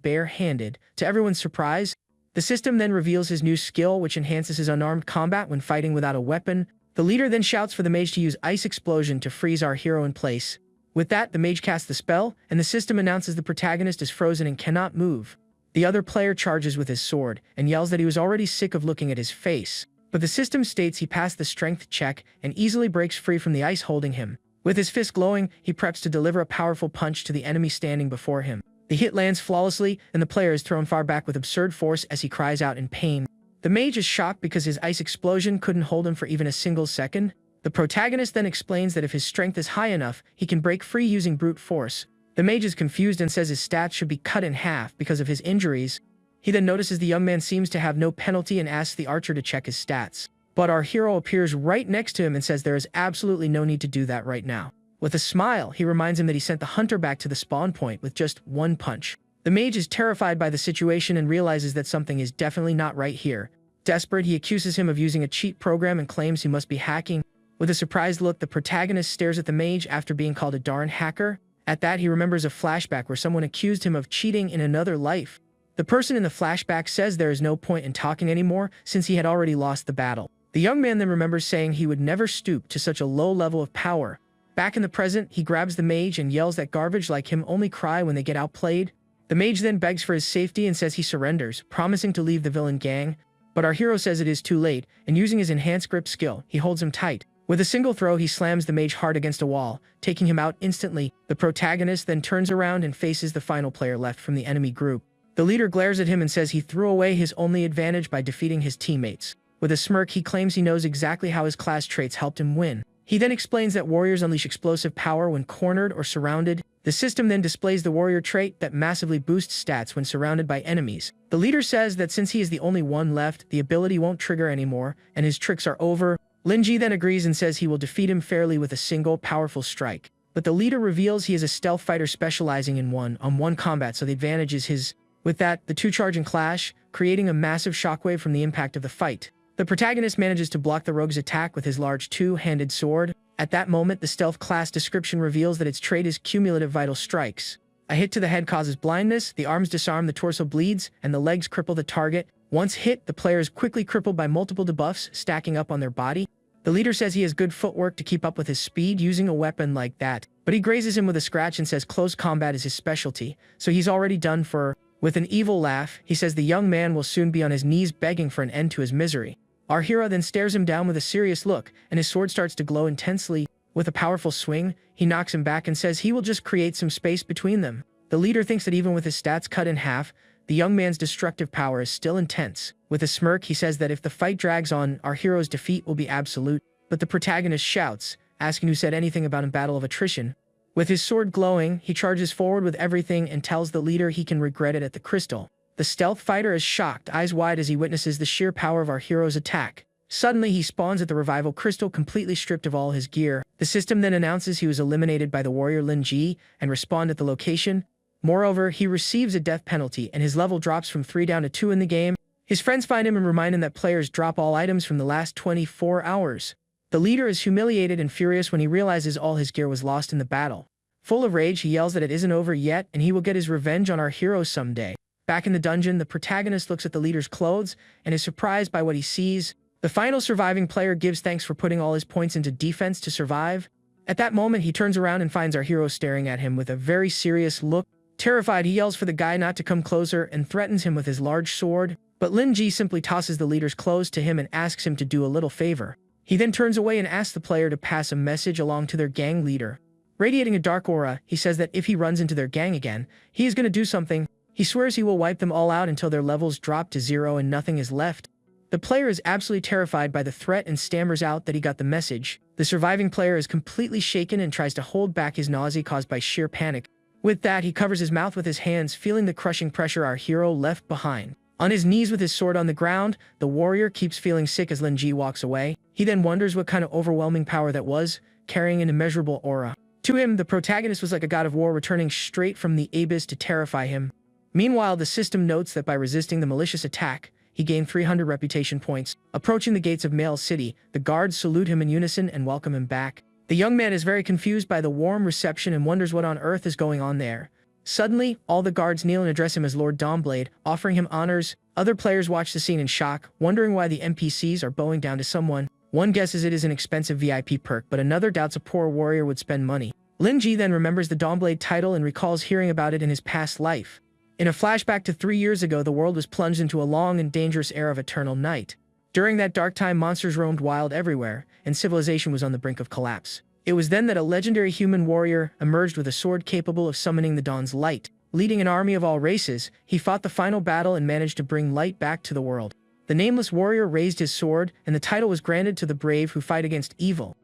bare-handed. To everyone's surprise, the system then reveals his new skill, which enhances his unarmed combat when fighting without a weapon. The leader then shouts for the mage to use Ice Explosion to freeze our hero in place. With that, the mage casts the spell, and the system announces the protagonist is frozen and cannot move. The other player charges with his sword, and yells that he was already sick of looking at his face. But the system states he passed the strength check and easily breaks free from the ice holding him. With his fist glowing, he preps to deliver a powerful punch to the enemy standing before him. The hit lands flawlessly, and the player is thrown far back with absurd force as he cries out in pain. The mage is shocked because his ice explosion couldn't hold him for even a single second. The protagonist then explains that if his strength is high enough, he can break free using brute force. The mage is confused and says his stats should be cut in half because of his injuries. He then notices the young man seems to have no penalty and asks the archer to check his stats. But our hero appears right next to him and says there is absolutely no need to do that right now. With a smile, he reminds him that he sent the hunter back to the spawn point with just one punch. The mage is terrified by the situation and realizes that something is definitely not right here. Desperate, he accuses him of using a cheat program and claims he must be hacking. With a surprised look, the protagonist stares at the mage after being called a darn hacker. At that, he remembers a flashback where someone accused him of cheating in another life. The person in the flashback says there is no point in talking anymore since he had already lost the battle. The young man then remembers saying he would never stoop to such a low level of power. Back in the present, he grabs the mage and yells that garbage like him only cry when they get outplayed. The mage then begs for his safety and says he surrenders, promising to leave the villain gang. But our hero says it is too late, and using his enhanced grip skill, he holds him tight. With a single throw, he slams the mage hard against a wall, taking him out instantly. The protagonist then turns around and faces the final player left from the enemy group. The leader glares at him and says he threw away his only advantage by defeating his teammates. With a smirk, he claims he knows exactly how his class traits helped him win. He then explains that warriors unleash explosive power when cornered or surrounded. The system then displays the warrior trait that massively boosts stats when surrounded by enemies. The leader says that since he is the only one left, the ability won't trigger anymore, and his tricks are over. Linji then agrees and says he will defeat him fairly with a single, powerful strike. But the leader reveals he is a stealth fighter specializing in one-on-one combat, so the advantage is his. With that, the two charge and clash, creating a massive shockwave from the impact of the fight. The protagonist manages to block the rogue's attack with his large two-handed sword. At that moment, the stealth class description reveals that its trait is cumulative vital strikes. A hit to the head causes blindness, the arms disarm, the torso bleeds, and the legs cripple the target. Once hit, the player is quickly crippled by multiple debuffs stacking up on their body. The leader says he has good footwork to keep up with his speed using a weapon like that, but he grazes him with a scratch and says close combat is his specialty, so he's already done for. With an evil laugh, he says the young man will soon be on his knees begging for an end to his misery. Our hero then stares him down with a serious look, and his sword starts to glow intensely. With a powerful swing, he knocks him back and says he will just create some space between them. The leader thinks that even with his stats cut in half, the young man's destructive power is still intense. With a smirk, he says that if the fight drags on, our hero's defeat will be absolute. But the protagonist shouts, asking who said anything about a battle of attrition. With his sword glowing, he charges forward with everything and tells the leader he can regret it at the crystal. The stealth fighter is shocked, eyes wide as he witnesses the sheer power of our hero's attack. Suddenly, he spawns at the revival crystal completely stripped of all his gear. The system then announces he was eliminated by the warrior Lin Ji and respawned at the location. Moreover, he receives a death penalty and his level drops from 3 down to 2 in the game. His friends find him and remind him that players drop all items from the last 24 hours. The leader is humiliated and furious when he realizes all his gear was lost in the battle. Full of rage, he yells that it isn't over yet and he will get his revenge on our hero someday. Back in the dungeon, the protagonist looks at the leader's clothes and is surprised by what he sees. The final surviving player gives thanks for putting all his points into defense to survive. At that moment, he turns around and finds our hero staring at him with a very serious look. Terrified, he yells for the guy not to come closer and threatens him with his large sword. But Lin Ji simply tosses the leader's clothes to him and asks him to do a little favor. He then turns away and asks the player to pass a message along to their gang leader. Radiating a dark aura, he says that if he runs into their gang again, he is going to do something. He swears he will wipe them all out until their levels drop to 0 and nothing is left. The player is absolutely terrified by the threat and stammers out that he got the message. The surviving player is completely shaken and tries to hold back his nausea caused by sheer panic. With that, he covers his mouth with his hands, feeling the crushing pressure our hero left behind. On his knees with his sword on the ground, the warrior keeps feeling sick as Lin Ji walks away. He then wonders what kind of overwhelming power that was, carrying an immeasurable aura. To him, the protagonist was like a god of war returning straight from the abyss to terrify him. Meanwhile, the system notes that by resisting the malicious attack, he gained 300 reputation points. Approaching the gates of Mail City, the guards salute him in unison and welcome him back. The young man is very confused by the warm reception and wonders what on earth is going on there. Suddenly, all the guards kneel and address him as Lord Dawnblade, offering him honors. Other players watch the scene in shock, wondering why the NPCs are bowing down to someone. One guesses it is an expensive VIP perk, but another doubts a poor warrior would spend money. Linji then remembers the Dawnblade title and recalls hearing about it in his past life. In a flashback to 3 years ago, the world was plunged into a long and dangerous era of eternal night. During that dark time, monsters roamed wild everywhere, and civilization was on the brink of collapse. It was then that a legendary human warrior emerged with a sword capable of summoning the dawn's light. Leading an army of all races, he fought the final battle and managed to bring light back to the world. The nameless warrior raised his sword, and the title was granted to the brave who fight against evil.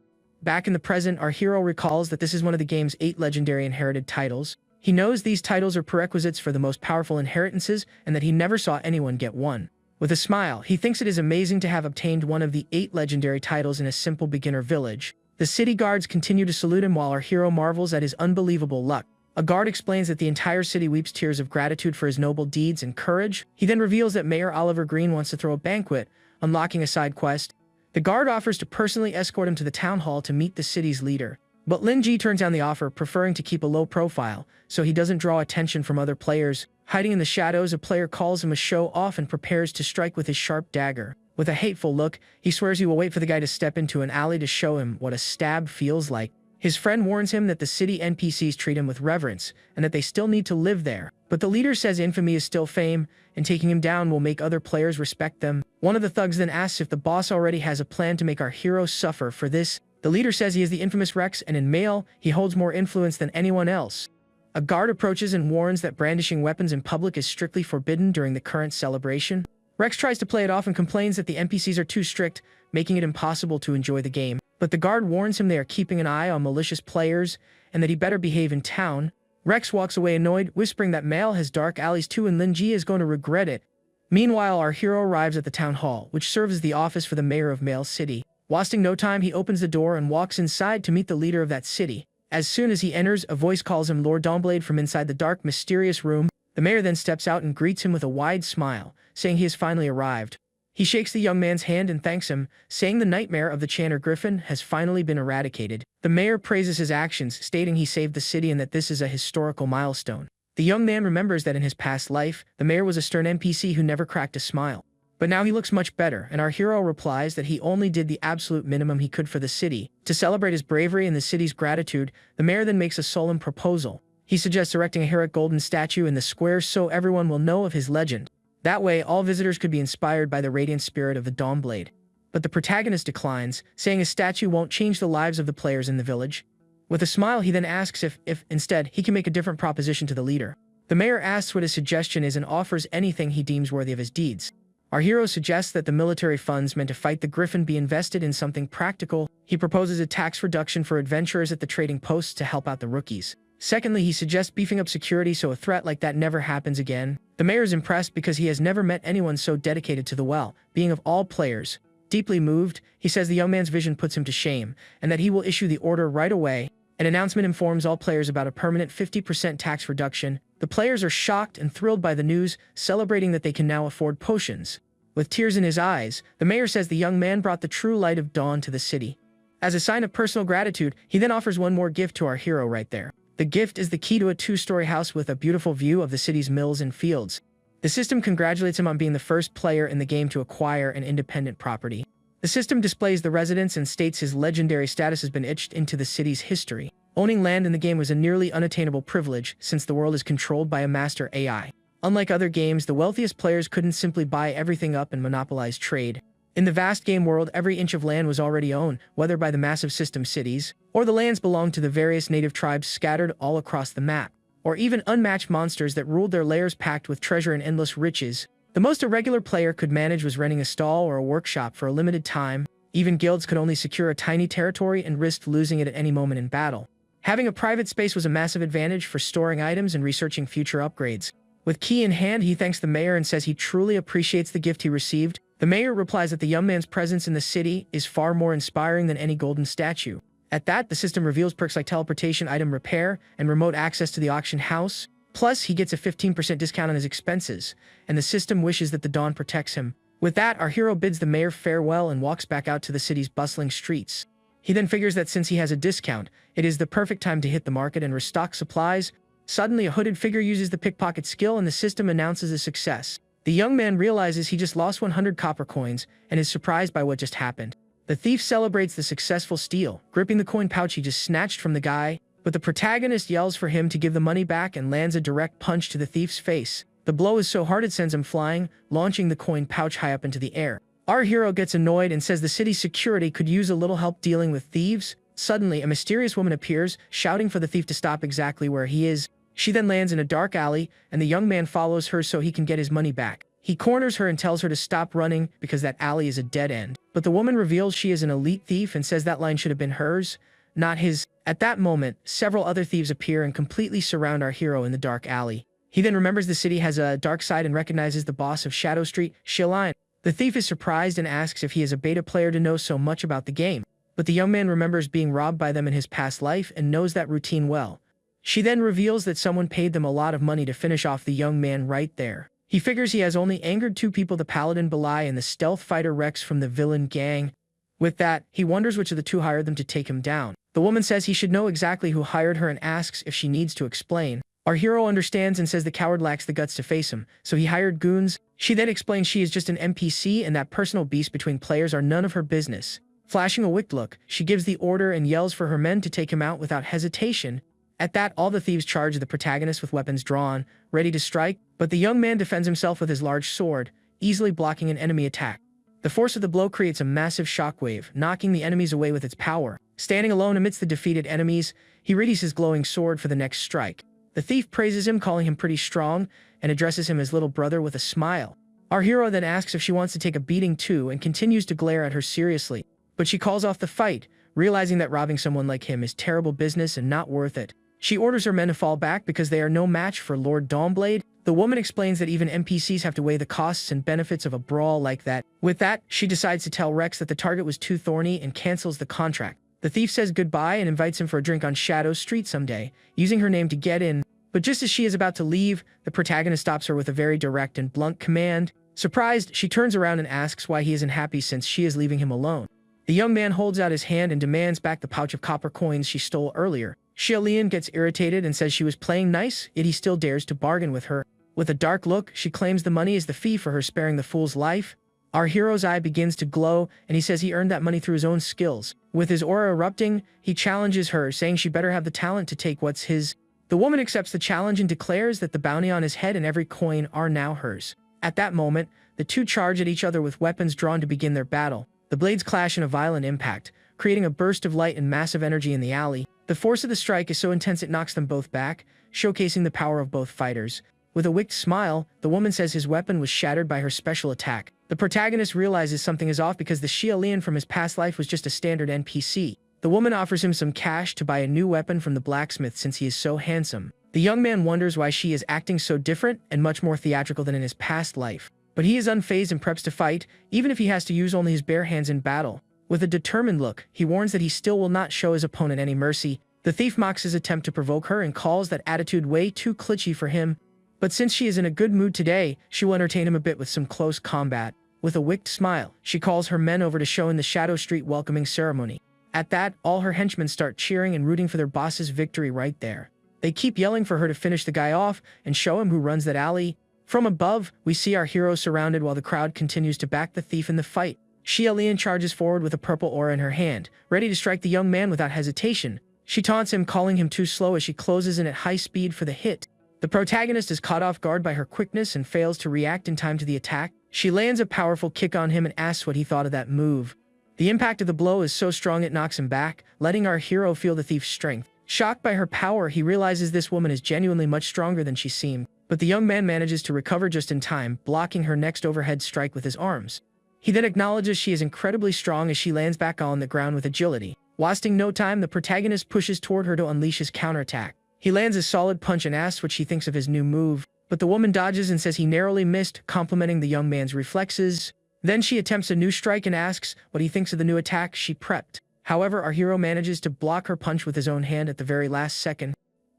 Back in the present, our hero recalls that this is one of the game's 8 legendary inherited titles. He knows these titles are prerequisites for the most powerful inheritances, and that he never saw anyone get one. With a smile, he thinks it is amazing to have obtained one of the 8 legendary titles in a simple beginner village. The city guards continue to salute him while our hero marvels at his unbelievable luck. A guard explains that the entire city weeps tears of gratitude for his noble deeds and courage. He then reveals that Mayor Oliver Green wants to throw a banquet, unlocking a side quest. The guard offers to personally escort him to the town hall to meet the city's leader. But Lin Ji turns down the offer, preferring to keep a low profile, so he doesn't draw attention from other players. Hiding in the shadows, a player calls him a show-off and prepares to strike with his sharp dagger. With a hateful look, he swears he will wait for the guy to step into an alley to show him what a stab feels like. His friend warns him that the city NPCs treat him with reverence, and that they still need to live there. But the leader says infamy is still fame, and taking him down will make other players respect them. One of the thugs then asks if the boss already has a plan to make our hero suffer for this. The leader says he is the infamous Rex, and in male, he holds more influence than anyone else. A guard approaches and warns that brandishing weapons in public is strictly forbidden during the current celebration. Rex tries to play it off and complains that the NPCs are too strict, making it impossible to enjoy the game. But the guard warns him they are keeping an eye on malicious players, and that he better behave in town. Rex walks away annoyed, whispering that Mal has dark alleys too and Lin Ji is going to regret it. Meanwhile, our hero arrives at the town hall, which serves as the office for the mayor of Mal City. Wasting no time, he opens the door and walks inside to meet the leader of that city. As soon as he enters, a voice calls him Lord Dawnblade from inside the dark, mysterious room. The mayor then steps out and greets him with a wide smile, saying he has finally arrived. He shakes the young man's hand and thanks him, saying the nightmare of the Chanter Griffin has finally been eradicated. The mayor praises his actions, stating he saved the city and that this is a historical milestone. The young man remembers that in his past life, the mayor was a stern NPC who never cracked a smile. But now he looks much better, and our hero replies that he only did the absolute minimum he could for the city. To celebrate his bravery and the city's gratitude, the mayor then makes a solemn proposal. He suggests erecting a heroic golden statue in the square so everyone will know of his legend. That way, all visitors could be inspired by the radiant spirit of the Dawnblade. But the protagonist declines, saying a statue won't change the lives of the players in the village. With a smile, he then asks if instead, he can make a different proposition to the leader. The mayor asks what his suggestion is and offers anything he deems worthy of his deeds. Our hero suggests that the military funds meant to fight the Griffin be invested in something practical. He proposes a tax reduction for adventurers at the trading posts to help out the rookies. Secondly, he suggests beefing up security so a threat like that never happens again. The mayor is impressed because he has never met anyone so dedicated to the well, being of all players. Deeply moved, he says the young man's vision puts him to shame, and that he will issue the order right away. An announcement informs all players about a permanent 50% tax reduction. The players are shocked and thrilled by the news, celebrating that they can now afford potions. With tears in his eyes, the mayor says the young man brought the true light of dawn to the city. As a sign of personal gratitude, he then offers one more gift to our hero right there. The gift is the key to a 2-story house with a beautiful view of the city's mills and fields. The system congratulates him on being the first player in the game to acquire an independent property. The system displays the residence and states his legendary status has been etched into the city's history. Owning land in the game was a nearly unattainable privilege since the world is controlled by a master AI. Unlike other games, the wealthiest players couldn't simply buy everything up and monopolize trade. In the vast game world, every inch of land was already owned, whether by the massive system cities, or the lands belonged to the various native tribes scattered all across the map, or even unmatched monsters that ruled their lairs packed with treasure and endless riches. The most a regular player could manage was renting a stall or a workshop for a limited time. Even guilds could only secure a tiny territory and risked losing it at any moment in battle. Having a private space was a massive advantage for storing items and researching future upgrades. With key in hand, he thanks the mayor and says he truly appreciates the gift he received. The mayor replies that the young man's presence in the city is far more inspiring than any golden statue. At that, the system reveals perks like teleportation, item repair, and remote access to the auction house. Plus, he gets a 15% discount on his expenses, and the system wishes that the dawn protects him. With that, our hero bids the mayor farewell and walks back out to the city's bustling streets. He then figures that since he has a discount, it is the perfect time to hit the market and restock supplies. Suddenly, a hooded figure uses the pickpocket skill and the system announces a success. The young man realizes he just lost 100 copper coins and is surprised by what just happened. The thief celebrates the successful steal, gripping the coin pouch he just snatched from the guy, but the protagonist yells for him to give the money back and lands a direct punch to the thief's face. The blow is so hard it sends him flying, launching the coin pouch high up into the air. Our hero gets annoyed and says the city's security could use a little help dealing with thieves. Suddenly, a mysterious woman appears, shouting for the thief to stop exactly where he is. She then lands in a dark alley, and the young man follows her so he can get his money back. He corners her and tells her to stop running because that alley is a dead end. But the woman reveals she is an elite thief and says that line should have been hers, not his. At that moment, several other thieves appear and completely surround our hero in the dark alley. He then remembers the city has a dark side and recognizes the boss of Shadow Street, Shilin. The thief is surprised and asks if he is a beta player to know so much about the game. But the young man remembers being robbed by them in his past life and knows that routine well. She then reveals that someone paid them a lot of money to finish off the young man right there. He figures he has only angered two people, the paladin Belai and the stealth fighter Rex from the villain gang. With that, he wonders which of the two hired them to take him down. The woman says he should know exactly who hired her and asks if she needs to explain. Our hero understands and says the coward lacks the guts to face him, so he hired goons. She then explains she is just an NPC and that personal beefs between players are none of her business. Flashing a wicked look, she gives the order and yells for her men to take him out without hesitation. At that, all the thieves charge the protagonist with weapons drawn, ready to strike, but the young man defends himself with his large sword, easily blocking an enemy attack. The force of the blow creates a massive shockwave, knocking the enemies away with its power. Standing alone amidst the defeated enemies, he readies his glowing sword for the next strike. The thief praises him, calling him pretty strong, and addresses him as little brother with a smile. Our hero then asks if she wants to take a beating too and continues to glare at her seriously. But she calls off the fight, realizing that robbing someone like him is terrible business and not worth it. She orders her men to fall back because they are no match for Lord Dawnblade. The woman explains that even NPCs have to weigh the costs and benefits of a brawl like that. With that, she decides to tell Rex that the target was too thorny and cancels the contract. The thief says goodbye and invites him for a drink on Shadow Street someday, using her name to get in. But just as she is about to leave, the protagonist stops her with a very direct and blunt command. Surprised, she turns around and asks why he isn't happy since she is leaving him alone. The young man holds out his hand and demands back the pouch of copper coins she stole earlier. Xiaolian gets irritated and says she was playing nice, yet he still dares to bargain with her. With a dark look, she claims the money is the fee for her sparing the fool's life. Our hero's eye begins to glow, and he says he earned that money through his own skills. With his aura erupting, he challenges her, saying she better have the talent to take what's his. The woman accepts the challenge and declares that the bounty on his head and every coin are now hers. At that moment, the two charge at each other with weapons drawn to begin their battle. The blades clash in a violent impact, creating a burst of light and massive energy in the alley. The force of the strike is so intense it knocks them both back, showcasing the power of both fighters. With a wicked smile, the woman says his weapon was shattered by her special attack. The protagonist realizes something is off because the Xiaolian from his past life was just a standard NPC. The woman offers him some cash to buy a new weapon from the blacksmith since he is so handsome. The young man wonders why she is acting so different and much more theatrical than in his past life. But he is unfazed and preps to fight, even if he has to use only his bare hands in battle. With a determined look, he warns that he still will not show his opponent any mercy. The thief mocks his attempt to provoke her and calls that attitude way too glitchy for him. But since she is in a good mood today, she will entertain him a bit with some close combat. With a wicked smile, she calls her men over to show in the Shadow Street welcoming ceremony. At that, all her henchmen start cheering and rooting for their boss's victory right there. They keep yelling for her to finish the guy off and show him who runs that alley. From above, we see our hero surrounded while the crowd continues to back the thief in the fight. Xiaolian charges forward with a purple aura in her hand, ready to strike the young man without hesitation. She taunts him, calling him too slow as she closes in at high speed for the hit. The protagonist is caught off guard by her quickness and fails to react in time to the attack. She lands a powerful kick on him and asks what he thought of that move. The impact of the blow is so strong it knocks him back, letting our hero feel the thief's strength. Shocked by her power, he realizes this woman is genuinely much stronger than she seemed. But the young man manages to recover just in time, blocking her next overhead strike with his arms. He then acknowledges she is incredibly strong as she lands back on the ground with agility. Wasting no time, the protagonist pushes toward her to unleash his counterattack. He lands a solid punch and asks what she thinks of his new move, but the woman dodges and says he narrowly missed, complimenting the young man's reflexes. Then she attempts a new strike and asks what he thinks of the new attack she prepped. However, our hero manages to block her punch with his own hand at the very last second.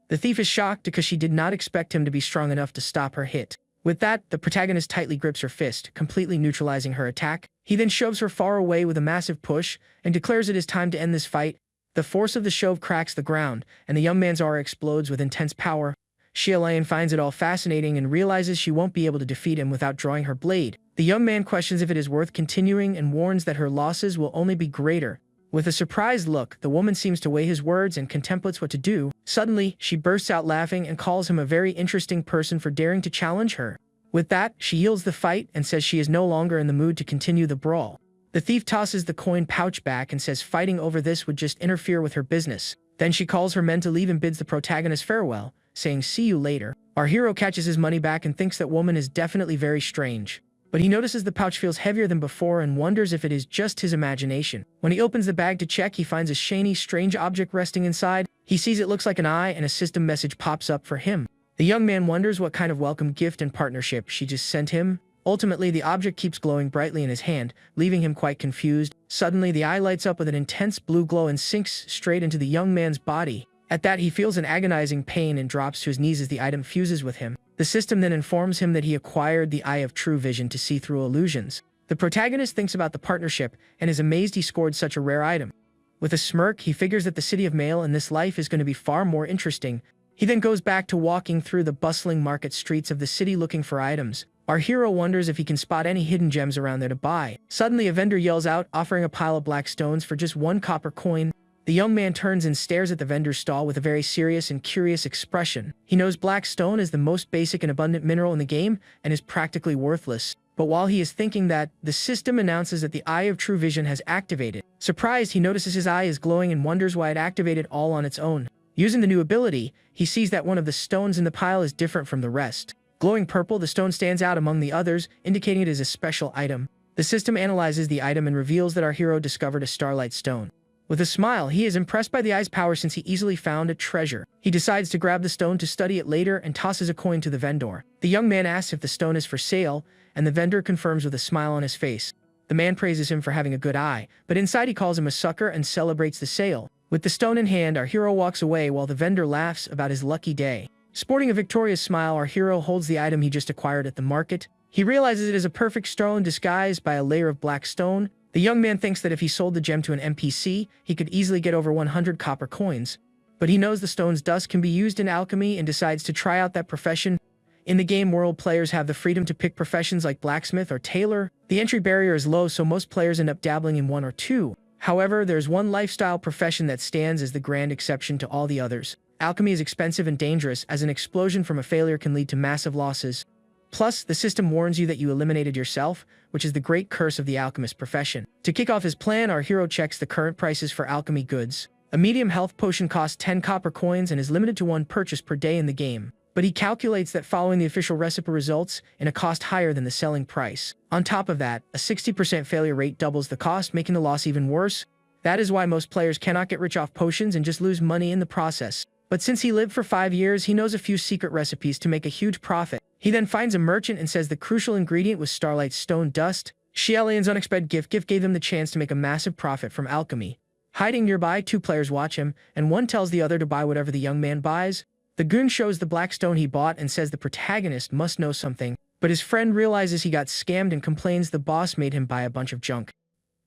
The thief is shocked because she did not expect him to be strong enough to stop her hit. With that, the protagonist tightly grips her fist, completely neutralizing her attack. He then shoves her far away with a massive push and declares it is time to end this fight. The force of the shove cracks the ground, and the young man's aura explodes with intense power. Xiaolian finds it all fascinating and realizes she won't be able to defeat him without drawing her blade. The young man questions if it is worth continuing and warns that her losses will only be greater. With a surprised look, the woman seems to weigh his words and contemplates what to do. Suddenly, she bursts out laughing and calls him a very interesting person for daring to challenge her. With that, she yields the fight and says she is no longer in the mood to continue the brawl. The thief tosses the coin pouch back and says fighting over this would just interfere with her business. Then she calls her men to leave and bids the protagonist farewell, saying see you later. Our hero catches his money back and thinks that woman is definitely very strange. But he notices the pouch feels heavier than before and wonders if it is just his imagination. When he opens the bag to check, he finds a shiny, strange object resting inside. He sees it looks like an eye and a system message pops up for him. The young man wonders what kind of welcome gift and partnership she just sent him. Ultimately, the object keeps glowing brightly in his hand, leaving him quite confused. Suddenly, the eye lights up with an intense blue glow and sinks straight into the young man's body. At that, he feels an agonizing pain and drops to his knees as the item fuses with him. The system then informs him that he acquired the Eye of True Vision to see through illusions. The protagonist thinks about the partnership and is amazed he scored such a rare item. With a smirk, he figures that the city of Mail in this life is going to be far more interesting. He then goes back to walking through the bustling market streets of the city looking for items. Our hero wonders if he can spot any hidden gems around there to buy. Suddenly, a vendor yells out, offering a pile of black stones for just 1 copper coin. The young man turns and stares at the vendor's stall with a very serious and curious expression. He knows black stone is the most basic and abundant mineral in the game and is practically worthless. But while he is thinking that, the system announces that the Eye of True Vision has activated. Surprised, he notices his eye is glowing and wonders why it activated all on its own. Using the new ability, he sees that one of the stones in the pile is different from the rest. Glowing purple, the stone stands out among the others, indicating it is a special item. The system analyzes the item and reveals that our hero discovered a starlight stone. With a smile, he is impressed by the eye's power since he easily found a treasure. He decides to grab the stone to study it later and tosses a coin to the vendor. The young man asks if the stone is for sale, and the vendor confirms with a smile on his face. The man praises him for having a good eye, but inside he calls him a sucker and celebrates the sale. With the stone in hand, our hero walks away while the vendor laughs about his lucky day. Sporting a victorious smile, our hero holds the item he just acquired at the market. He realizes it is a perfect stone disguised by a layer of black stone. The young man thinks that if he sold the gem to an NPC, he could easily get over 100 copper coins. But he knows the stone's dust can be used in alchemy and decides to try out that profession. In the game world, players have the freedom to pick professions like blacksmith or tailor. The entry barrier is low, so most players end up dabbling in one or two. However, there's one lifestyle profession that stands as the grand exception to all the others. Alchemy is expensive and dangerous, as an explosion from a failure can lead to massive losses. Plus, the system warns you that you eliminated yourself, which is the great curse of the alchemist profession. To kick off his plan, our hero checks the current prices for alchemy goods. A medium health potion costs 10 copper coins and is limited to 1 purchase per day in the game. But he calculates that following the official recipe results in a cost higher than the selling price. On top of that, a 60% failure rate doubles the cost, making the loss even worse. That is why most players cannot get rich off potions and just lose money in the process. But since he lived for 5 years, he knows a few secret recipes to make a huge profit. He then finds a merchant and says the crucial ingredient was starlight stone dust. Xiaolian's unexpected gift gave him the chance to make a massive profit from alchemy. Hiding nearby, 2 players watch him, and one tells the other to buy whatever the young man buys. The goon shows the black stone he bought and says the protagonist must know something, but his friend realizes he got scammed and complains the boss made him buy a bunch of junk.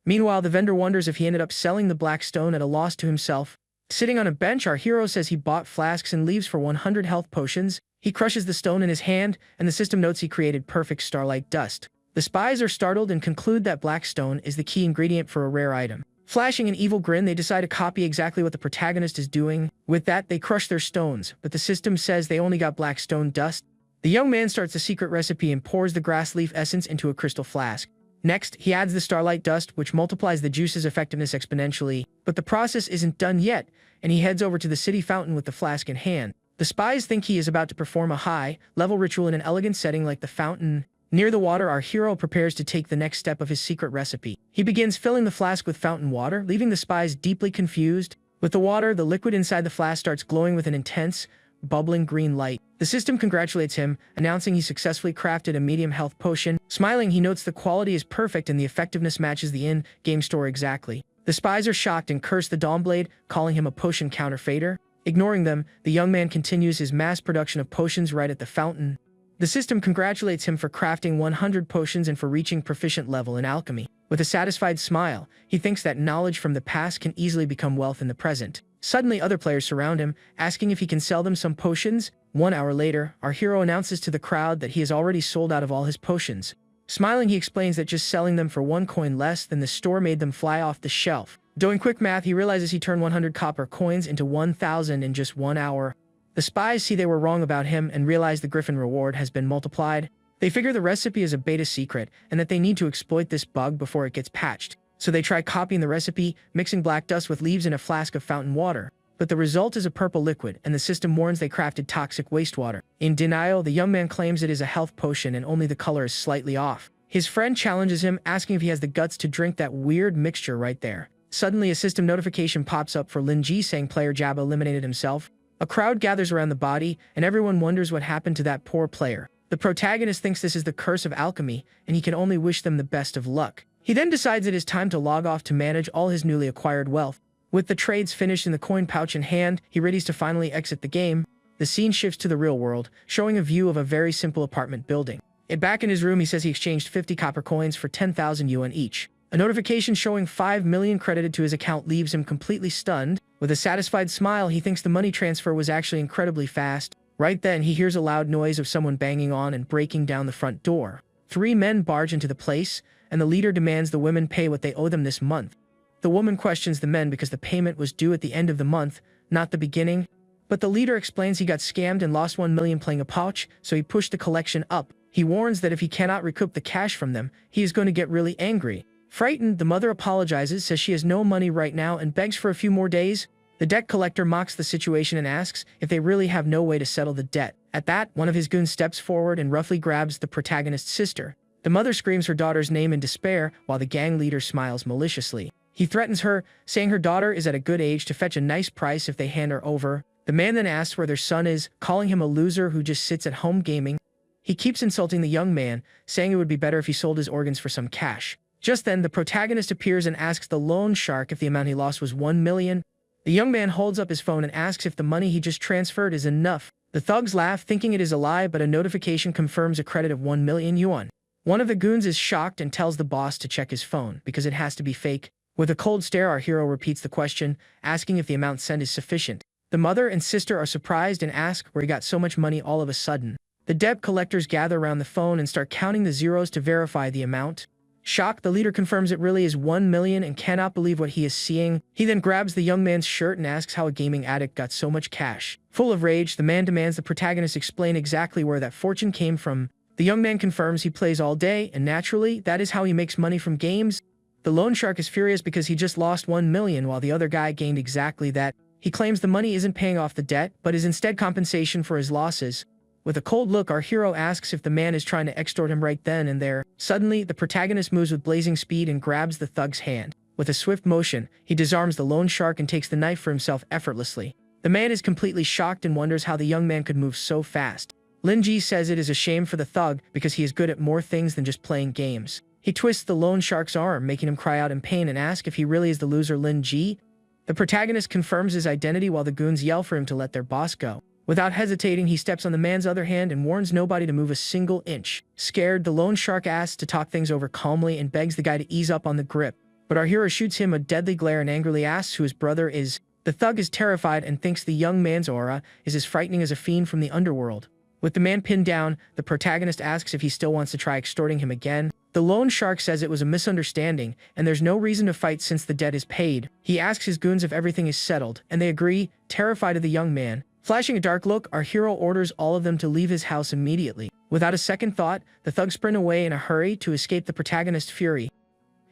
Meanwhile, the vendor wonders if he ended up selling the black stone at a loss to himself. Sitting on a bench, our hero says he bought flasks and leaves for 100 health potions. He crushes the stone in his hand, and the system notes he created perfect starlight dust. The spies are startled and conclude that black stone is the key ingredient for a rare item. Flashing an evil grin, they decide to copy exactly what the protagonist is doing. With that, they crush their stones, but the system says they only got black stone dust. The young man starts a secret recipe and pours the grass leaf essence into a crystal flask. Next, he adds the starlight dust, which multiplies the juice's effectiveness exponentially. But the process isn't done yet, and he heads over to the city fountain with the flask in hand. The spies think he is about to perform a high-level ritual in an elegant setting like the fountain. Near the water, our hero prepares to take the next step of his secret recipe. He begins filling the flask with fountain water, leaving the spies deeply confused. With the water, the liquid inside the flask starts glowing with an intense, bubbling green light. The system congratulates him, announcing he successfully crafted a medium health potion. Smiling, he notes the quality is perfect and the effectiveness matches the in-game store exactly. The spies are shocked and curse the Dawnblade, calling him a potion counterfeiter. Ignoring them, the young man continues his mass production of potions right at the fountain. The system congratulates him for crafting 100 potions and for reaching proficient level in alchemy. With a satisfied smile, he thinks that knowledge from the past can easily become wealth in the present. Suddenly, other players surround him, asking if he can sell them some potions. 1 hour later, our hero announces to the crowd that he has already sold out of all his potions. Smiling, he explains that just selling them for 1 coin less than the store made them fly off the shelf. Doing quick math, he realizes he turned 100 copper coins into 1,000 in just 1 hour. The spies see they were wrong about him and realize the Griffin reward has been multiplied. They figure the recipe is a beta secret and that they need to exploit this bug before it gets patched. So they try copying the recipe, mixing black dust with leaves in a flask of fountain water. But the result is a purple liquid, and the system warns they crafted toxic wastewater. In denial, the young man claims it is a health potion and only the color is slightly off. His friend challenges him, asking if he has the guts to drink that weird mixture right there. Suddenly, a system notification pops up for Lin Ji saying player Jabba eliminated himself. A crowd gathers around the body, and everyone wonders what happened to that poor player. The protagonist thinks this is the curse of alchemy, and he can only wish them the best of luck. He then decides it is time to log off to manage all his newly acquired wealth. With the trades finished and the coin pouch in hand, he readies to finally exit the game. The scene shifts to the real world, showing a view of a very simple apartment building. Back in his room, he says he exchanged 50 copper coins for 10,000 yuan each. A notification showing 5 million credited to his account leaves him completely stunned. With a satisfied smile, he thinks the money transfer was actually incredibly fast. Right then, he hears a loud noise of someone banging on and breaking down the front door. 3 men barge into the place, and the leader demands the women pay what they owe them this month. The woman questions the men because the payment was due at the end of the month, not the beginning. But the leader explains he got scammed and lost 1 million playing a pouch, so he pushed the collection up. He warns that if he cannot recoup the cash from them, he is going to get really angry. Frightened, the mother apologizes, says she has no money right now, and begs for a few more days. The debt collector mocks the situation and asks if they really have no way to settle the debt. At that, one of his goons steps forward and roughly grabs the protagonist's sister. The mother screams her daughter's name in despair, while the gang leader smiles maliciously. He threatens her, saying her daughter is at a good age to fetch a nice price if they hand her over. The man then asks where their son is, calling him a loser who just sits at home gaming. He keeps insulting the young man, saying it would be better if he sold his organs for some cash. Just then, the protagonist appears and asks the loan shark if the amount he lost was 1 million. The young man holds up his phone and asks if the money he just transferred is enough. The thugs laugh, thinking it is a lie, but a notification confirms a credit of 1 million yuan. One of the goons is shocked and tells the boss to check his phone, because it has to be fake. With a cold stare, our hero repeats the question, asking if the amount sent is sufficient. The mother and sister are surprised and ask where he got so much money all of a sudden. The debt collectors gather around the phone and start counting the zeros to verify the amount. Shocked, the leader confirms it really is 1 million and cannot believe what he is seeing. He then grabs the young man's shirt and asks how a gaming addict got so much cash. Full of rage, the man demands the protagonist explain exactly where that fortune came from. The young man confirms he plays all day, and naturally, that is how he makes money from games. The loan shark is furious because he just lost 1 million while the other guy gained exactly that. He claims the money isn't paying off the debt, but is instead compensation for his losses. With a cold look, our hero asks if the man is trying to extort him right then and there. Suddenly, the protagonist moves with blazing speed and grabs the thug's hand. With a swift motion, he disarms the loan shark and takes the knife for himself effortlessly. The man is completely shocked and wonders how the young man could move so fast. Lin Ji says it is a shame for the thug because he is good at more things than just playing games. He twists the loan shark's arm, making him cry out in pain and ask if he really is the loser Lin Ji. The protagonist confirms his identity while the goons yell for him to let their boss go. Without hesitating, he steps on the man's other hand and warns nobody to move a single inch. Scared, the loan shark asks to talk things over calmly and begs the guy to ease up on the grip. But our hero shoots him a deadly glare and angrily asks who his brother is. The thug is terrified and thinks the young man's aura is as frightening as a fiend from the underworld. With the man pinned down, the protagonist asks if he still wants to try extorting him again. The loan shark says it was a misunderstanding, and there's no reason to fight since the debt is paid. He asks his goons if everything is settled, and they agree, terrified of the young man. Flashing a dark look, our hero orders all of them to leave his house immediately. Without a second thought, the thugs sprint away in a hurry to escape the protagonist's fury.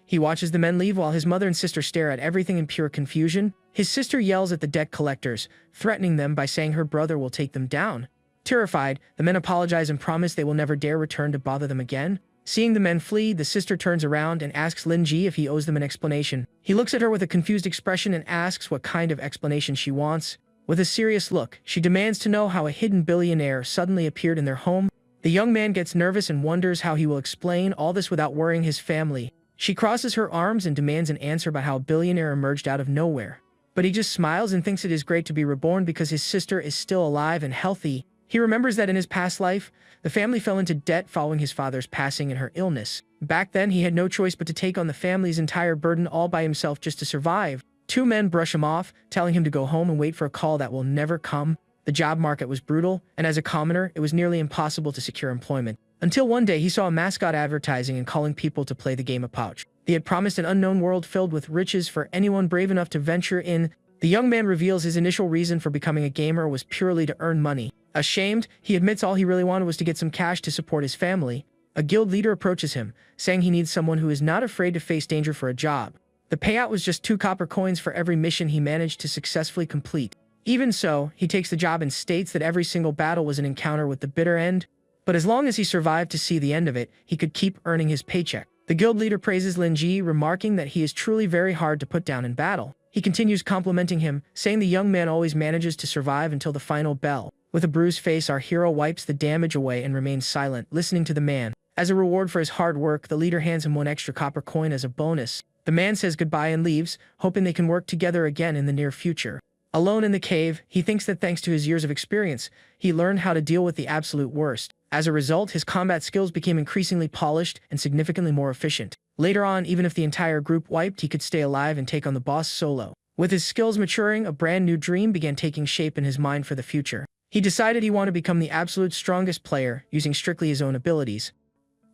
He watches the men leave while his mother and sister stare at everything in pure confusion. His sister yells at the debt collectors, threatening them by saying her brother will take them down. Terrified, the men apologize and promise they will never dare return to bother them again. Seeing the men flee, the sister turns around and asks Lin Ji if he owes them an explanation. He looks at her with a confused expression and asks what kind of explanation she wants. With a serious look, she demands to know how a hidden billionaire suddenly appeared in their home. The young man gets nervous and wonders how he will explain all this without worrying his family. She crosses her arms and demands an answer about how a billionaire emerged out of nowhere. But he just smiles and thinks it is great to be reborn because his sister is still alive and healthy. He remembers that in his past life, the family fell into debt following his father's passing and her illness. Back then, he had no choice but to take on the family's entire burden all by himself just to survive. Two men brush him off, telling him to go home and wait for a call that will never come. The job market was brutal, and as a commoner, it was nearly impossible to secure employment. Until one day, he saw a mascot advertising and calling people to play the game of pouch. They had promised an unknown world filled with riches for anyone brave enough to venture in. The young man reveals his initial reason for becoming a gamer was purely to earn money. Ashamed, he admits all he really wanted was to get some cash to support his family. A guild leader approaches him, saying he needs someone who is not afraid to face danger for a job. The payout was just 2 copper coins for every mission he managed to successfully complete. Even so, he takes the job and states that every single battle was an encounter with the bitter end. But as long as he survived to see the end of it, he could keep earning his paycheck. The guild leader praises Linji, remarking that he is truly very hard to put down in battle. He continues complimenting him, saying the young man always manages to survive until the final bell. With a bruised face, our hero wipes the damage away and remains silent, listening to the man. As a reward for his hard work, the leader hands him 1 extra copper coin as a bonus. The man says goodbye and leaves, hoping they can work together again in the near future. Alone in the cave, he thinks that thanks to his years of experience, he learned how to deal with the absolute worst. As a result, his combat skills became increasingly polished and significantly more efficient. Later on, even if the entire group wiped, he could stay alive and take on the boss solo. With his skills maturing, a brand new dream began taking shape in his mind for the future. He decided he wanted to become the absolute strongest player, using strictly his own abilities.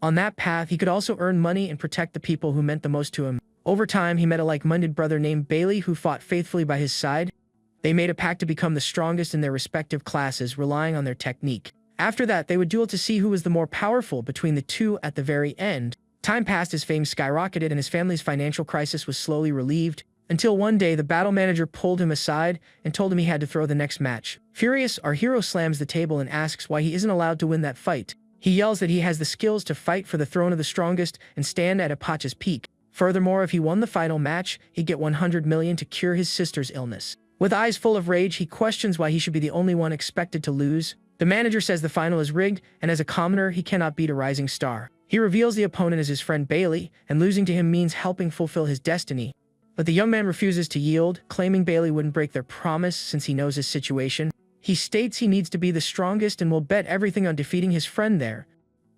On that path, he could also earn money and protect the people who meant the most to him. Over time, he met a like-minded brother named Bailey who fought faithfully by his side. They made a pact to become the strongest in their respective classes, relying on their technique. After that, they would duel to see who was the more powerful between the two at the very end. Time passed as fame skyrocketed and his family's financial crisis was slowly relieved, until one day the battle manager pulled him aside and told him he had to throw the next match. Furious, our hero slams the table and asks why he isn't allowed to win that fight. He yells that he has the skills to fight for the throne of the strongest and stand at Apache's peak. Furthermore, if he won the final match, he'd get 100 million to cure his sister's illness. With eyes full of rage, he questions why he should be the only one expected to lose. The manager says the final is rigged, and as a commoner, he cannot beat a rising star. He reveals the opponent is his friend Bailey, and losing to him means helping fulfill his destiny. But the young man refuses to yield, claiming Bailey wouldn't break their promise since he knows his situation. He states he needs to be the strongest and will bet everything on defeating his friend there.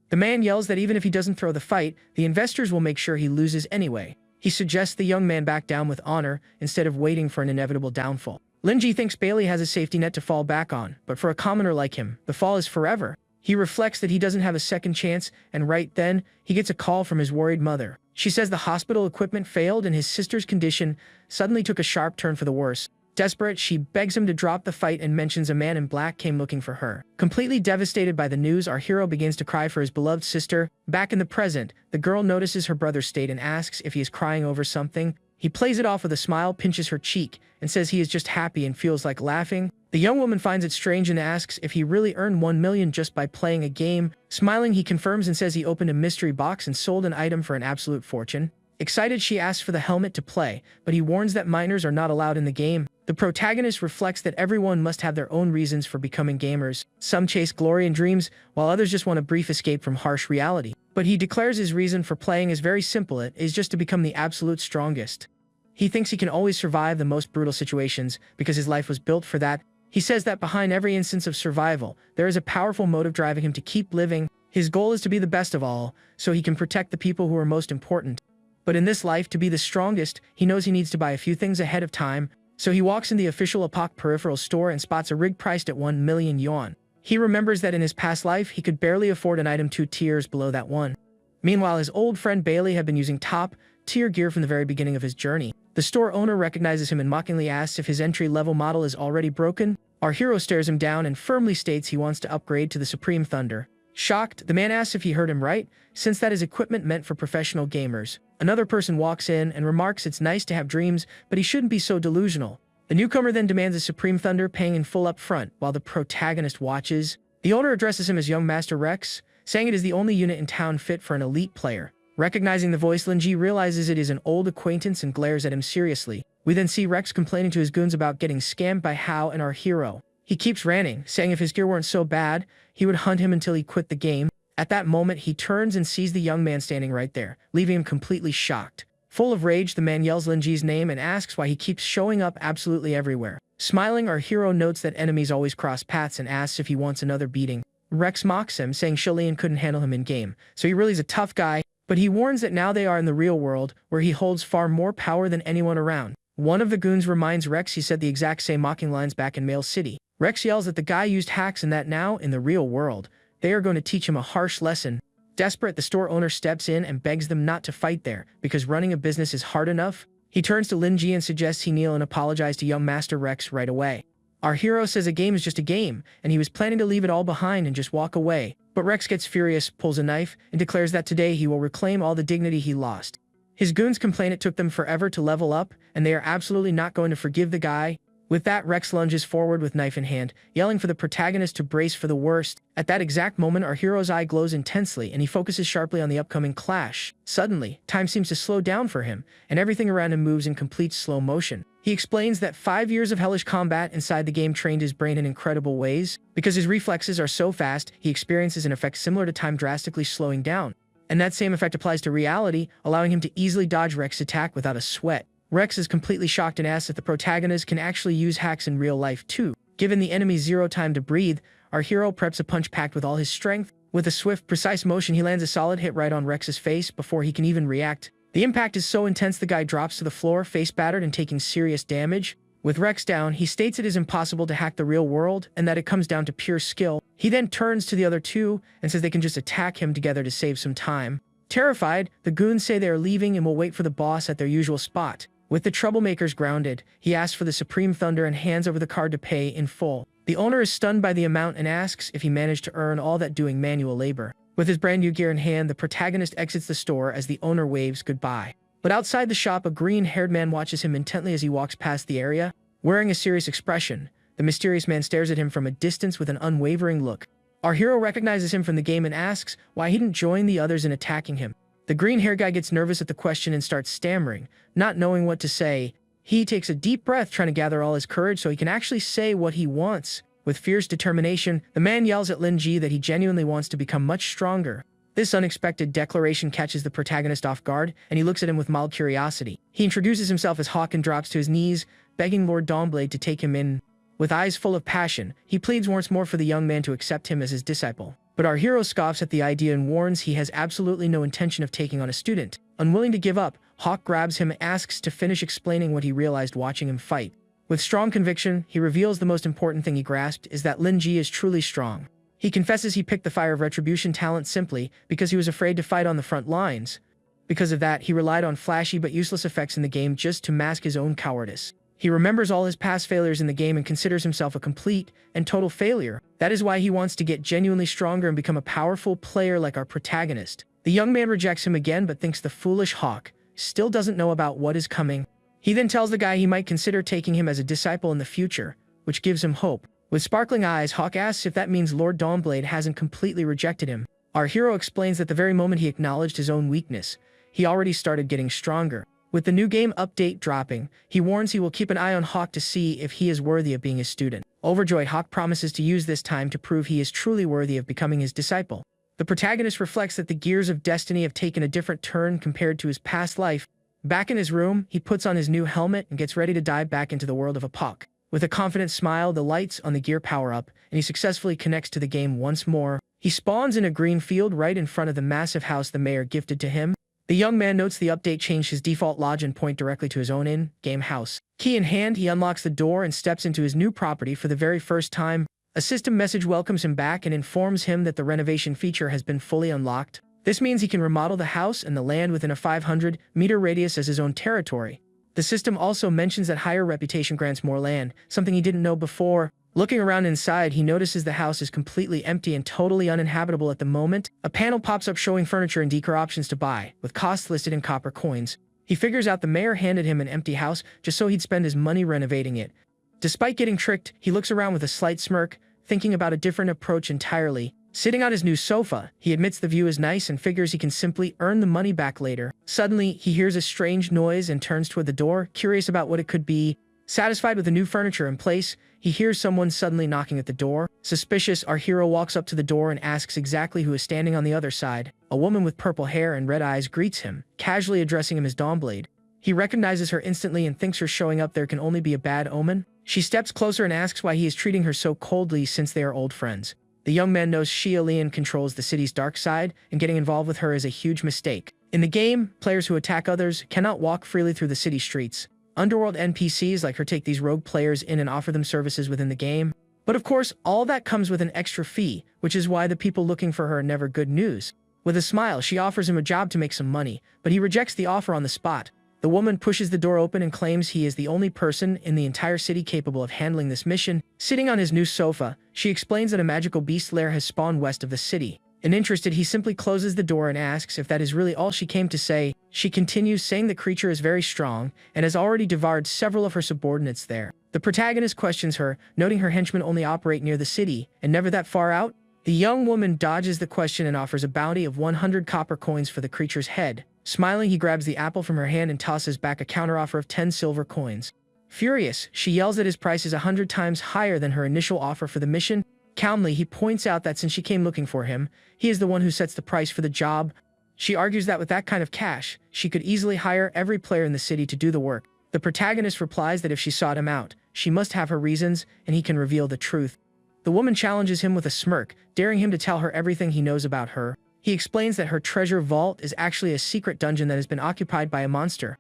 The man yells that even if he doesn't throw the fight, the investors will make sure he loses anyway. He suggests the young man back down with honor instead of waiting for an inevitable downfall. Linji thinks Bailey has a safety net to fall back on, but for a commoner like him, the fall is forever. He reflects that he doesn't have a second chance, and right then, he gets a call from his worried mother. She says the hospital equipment failed and his sister's condition suddenly took a sharp turn for the worse. Desperate, she begs him to drop the fight and mentions a man in black came looking for her. Completely devastated by the news, our hero begins to cry for his beloved sister. Back in the present, the girl notices her brother's state and asks if he is crying over something. He plays it off with a smile, pinches her cheek, and says he is just happy and feels like laughing. The young woman finds it strange and asks if he really earned 1 million just by playing a game. Smiling, he confirms and says he opened a mystery box and sold an item for an absolute fortune. Excited, she asks for the helmet to play, but he warns that minors are not allowed in the game. The protagonist reflects that everyone must have their own reasons for becoming gamers. Some chase glory and dreams, while others just want a brief escape from harsh reality. But he declares his reason for playing is very simple: it is just to become the absolute strongest. He thinks he can always survive the most brutal situations because his life was built for that. He says that behind every instance of survival, there is a powerful motive driving him to keep living. His goal is to be the best of all, so he can protect the people who are most important. But in this life, to be the strongest, he knows he needs to buy a few things ahead of time. So he walks in the official Epoch peripheral store and spots a rig priced at 1 million yuan. He remembers that in his past life, he could barely afford an item 2 tiers below that one. Meanwhile, his old friend Bailey had been using top-tier gear from the very beginning of his journey. The store owner recognizes him and mockingly asks if his entry-level model is already broken. Our hero stares him down and firmly states he wants to upgrade to the Supreme Thunder. Shocked, the man asks if he heard him right, since that is equipment meant for professional gamers. Another person walks in and remarks it's nice to have dreams, but he shouldn't be so delusional. The newcomer then demands a Supreme Thunder, paying in full up front, while the protagonist watches. The owner addresses him as young Master Rex, saying it is the only unit in town fit for an elite player. Recognizing the voice, Linji realizes it is an old acquaintance and glares at him seriously. We then see Rex complaining to his goons about getting scammed by Hao and our hero. He keeps ranting, saying if his gear weren't so bad, he would hunt him until he quit the game. At that moment, he turns and sees the young man standing right there, leaving him completely shocked. Full of rage, the man yells Linji's name and asks why he keeps showing up absolutely everywhere. Smiling, our hero notes that enemies always cross paths and asks if he wants another beating. Rex mocks him, saying Chilean couldn't handle him in-game, so he really is a tough guy, but he warns that now they are in the real world, where he holds far more power than anyone around. One of the goons reminds Rex he said the exact same mocking lines back in Mail City. Rex yells that the guy used hacks and that now, in the real world, they are going to teach him a harsh lesson. Desperate, the store owner steps in and begs them not to fight there, because running a business is hard enough. He turns to Lin Ji and suggests he kneel and apologize to young Master Rex right away. Our hero says a game is just a game, and he was planning to leave it all behind and just walk away. But Rex gets furious, pulls a knife, and declares that today he will reclaim all the dignity he lost. His goons complain it took them forever to level up, and they are absolutely not going to forgive the guy. With that, Rex lunges forward with knife in hand, yelling for the protagonist to brace for the worst. At that exact moment, our hero's eye glows intensely, and he focuses sharply on the upcoming clash. Suddenly, time seems to slow down for him, and everything around him moves in complete slow motion. He explains that 5 years of hellish combat inside the game trained his brain in incredible ways. Because his reflexes are so fast, he experiences an effect similar to time drastically slowing down. And that same effect applies to reality, allowing him to easily dodge Rex's attack without a sweat. Rex is completely shocked and asks if the protagonist can actually use hacks in real life too. Given the enemy zero time to breathe, our hero preps a punch packed with all his strength. With a swift, precise motion, he lands a solid hit right on Rex's face before he can even react. The impact is so intense the guy drops to the floor, face battered and taking serious damage. With Rex down, he states it is impossible to hack the real world and that it comes down to pure skill. He then turns to the other two and says they can just attack him together to save some time. Terrified, the goons say they are leaving and will wait for the boss at their usual spot. With the troublemakers grounded, he asks for the Supreme Thunder and hands over the card to pay in full. The owner is stunned by the amount and asks if he managed to earn all that doing manual labor. With his brand new gear in hand, the protagonist exits the store as the owner waves goodbye. But outside the shop, a green-haired man watches him intently as he walks past the area. Wearing a serious expression, the mysterious man stares at him from a distance with an unwavering look. Our hero recognizes him from the game and asks why he didn't join the others in attacking him. The green-haired guy gets nervous at the question and starts stammering, not knowing what to say. He takes a deep breath, trying to gather all his courage so he can actually say what he wants. With fierce determination, the man yells at Lin Ji that he genuinely wants to become much stronger. This unexpected declaration catches the protagonist off guard, and he looks at him with mild curiosity. He introduces himself as Hawk and drops to his knees, begging Lord Dawnblade to take him in. With eyes full of passion, he pleads once more for the young man to accept him as his disciple. But our hero scoffs at the idea and warns he has absolutely no intention of taking on a student. Unwilling to give up, Hawk grabs him and asks to finish explaining what he realized watching him fight. With strong conviction, he reveals the most important thing he grasped is that Lin Ji is truly strong. He confesses he picked the Fire of Retribution talent simply because he was afraid to fight on the front lines. Because of that, he relied on flashy but useless effects in the game just to mask his own cowardice. He remembers all his past failures in the game and considers himself a complete and total failure. That is why he wants to get genuinely stronger and become a powerful player like our protagonist. The young man rejects him again but thinks the foolish Hawk still doesn't know about what is coming. He then tells the guy he might consider taking him as a disciple in the future, which gives him hope. With sparkling eyes, Hawk asks if that means Lord Dawnblade hasn't completely rejected him. Our hero explains that the very moment he acknowledged his own weakness, he already started getting stronger. With the new game update dropping, he warns he will keep an eye on Hawk to see if he is worthy of being his student. Overjoyed, Hawk promises to use this time to prove he is truly worthy of becoming his disciple. The protagonist reflects that the gears of destiny have taken a different turn compared to his past life. Back in his room, he puts on his new helmet and gets ready to dive back into the world of Hawk. With a confident smile, the lights on the gear power up, and he successfully connects to the game once more. He spawns in a green field right in front of the massive house the mayor gifted to him. The young man notes the update changed his default login point directly to his own in-game house. Key in hand, he unlocks the door and steps into his new property for the very first time. A system message welcomes him back and informs him that the renovation feature has been fully unlocked. This means he can remodel the house and the land within a 500-meter radius as his own territory. The system also mentions that higher reputation grants more land, something he didn't know before. Looking around inside, he notices the house is completely empty and totally uninhabitable at the moment. A panel pops up showing furniture and decor options to buy, with costs listed in copper coins. He figures out the mayor handed him an empty house just so he'd spend his money renovating it. Despite getting tricked, he looks around with a slight smirk, thinking about a different approach entirely. Sitting on his new sofa, he admits the view is nice and figures he can simply earn the money back later. Suddenly, he hears a strange noise and turns toward the door, curious about what it could be. Satisfied with the new furniture in place, he hears someone suddenly knocking at the door. Suspicious, our hero walks up to the door and asks exactly who is standing on the other side. A woman with purple hair and red eyes greets him, casually addressing him as Dawnblade. He recognizes her instantly and thinks her showing up there can only be a bad omen. She steps closer and asks why he is treating her so coldly since they are old friends. The young man knows Xia Lian controls the city's dark side, and getting involved with her is a huge mistake. In the game, players who attack others cannot walk freely through the city streets. Underworld NPCs like her take these rogue players in and offer them services within the game. But of course, all that comes with an extra fee, which is why the people looking for her are never good news. With a smile, she offers him a job to make some money, but he rejects the offer on the spot. The woman pushes the door open and claims he is the only person in the entire city capable of handling this mission. Sitting on his new sofa, she explains that a magical beast lair has spawned west of the city. Uninterested, he simply closes the door and asks if that is really all she came to say. She continues saying the creature is very strong and has already devoured several of her subordinates there. The protagonist questions her, noting her henchmen only operate near the city and never that far out. The young woman dodges the question and offers a bounty of 100 copper coins for the creature's head. Smiling, he grabs the apple from her hand and tosses back a counteroffer of 10 silver coins. Furious, she yells that his price is 100 times higher than her initial offer for the mission. Calmly, he points out that since she came looking for him, he is the one who sets the price for the job. She argues that with that kind of cash, she could easily hire every player in the city to do the work. The protagonist replies that if she sought him out, she must have her reasons, and he can reveal the truth. The woman challenges him with a smirk, daring him to tell her everything he knows about her. He explains that her treasure vault is actually a secret dungeon that has been occupied by a monster.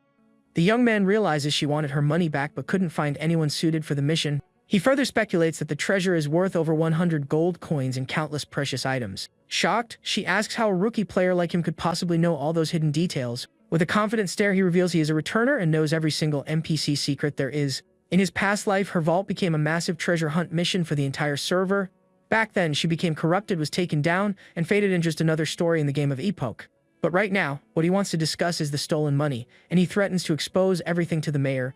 The young man realizes she wanted her money back but couldn't find anyone suited for the mission. He further speculates that the treasure is worth over 100 gold coins and countless precious items. Shocked, she asks how a rookie player like him could possibly know all those hidden details. With a confident stare, he reveals he is a returner and knows every single NPC secret there is. In his past life, her vault became a massive treasure hunt mission for the entire server. Back then, she became corrupted, was taken down, and faded in just another story in the game of Epoch. But right now, what he wants to discuss is the stolen money, and he threatens to expose everything to the mayor.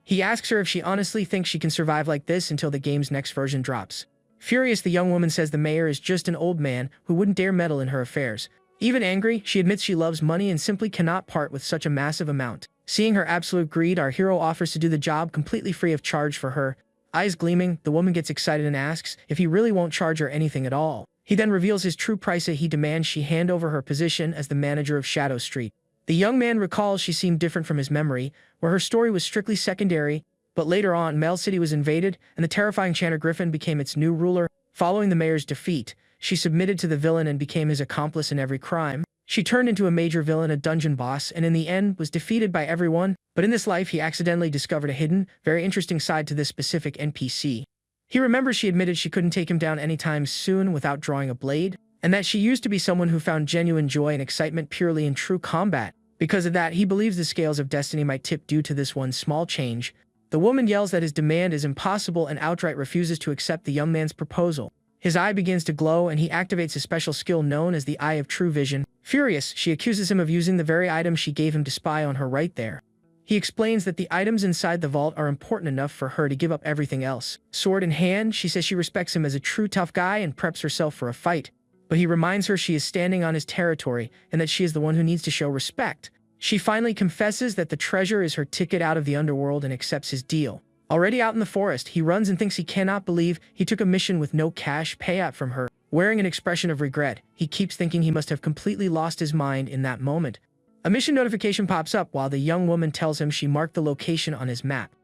He asks her if she honestly thinks she can survive like this until the game's next version drops. Furious, the young woman says the mayor is just an old man who wouldn't dare meddle in her affairs. Even angry, she admits she loves money and simply cannot part with such a massive amount. Seeing her absolute greed, our hero offers to do the job completely free of charge for her. Eyes gleaming, the woman gets excited and asks if he really won't charge her anything at all. He then reveals his true price. He demands she hand over her position as the manager of Shadow Street. The young man recalls she seemed different from his memory, where her story was strictly secondary, but later on, Mel City was invaded, and the terrifying Chanter Griffin became its new ruler. Following the mayor's defeat, she submitted to the villain and became his accomplice in every crime. She turned into a major villain, a dungeon boss, and in the end was defeated by everyone. But in this life, he accidentally discovered a hidden, very interesting side to this specific NPC. He remembers she admitted she couldn't take him down anytime soon without drawing a blade, and that she used to be someone who found genuine joy and excitement purely in true combat. Because of that, he believes the scales of destiny might tip due to this one small change. The woman yells that his demand is impossible and outright refuses to accept the young man's proposal. His eye begins to glow and he activates a special skill known as the Eye of True Vision. Furious, she accuses him of using the very item she gave him to spy on her right there. He explains that the items inside the vault are important enough for her to give up everything else. Sword in hand, she says she respects him as a true tough guy and preps herself for a fight. But he reminds her she is standing on his territory and that she is the one who needs to show respect. She finally confesses that the treasure is her ticket out of the underworld and accepts his deal. Already out in the forest, he runs and thinks he cannot believe he took a mission with no cash payout from her. Wearing an expression of regret, he keeps thinking he must have completely lost his mind in that moment. A mission notification pops up while the young woman tells him she marked the location on his map.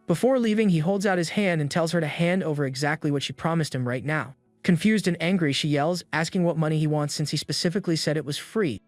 Before leaving, he holds out his hand and tells her to hand over exactly what she promised him right now. Confused and angry, she yells, asking what money he wants since he specifically said it was free.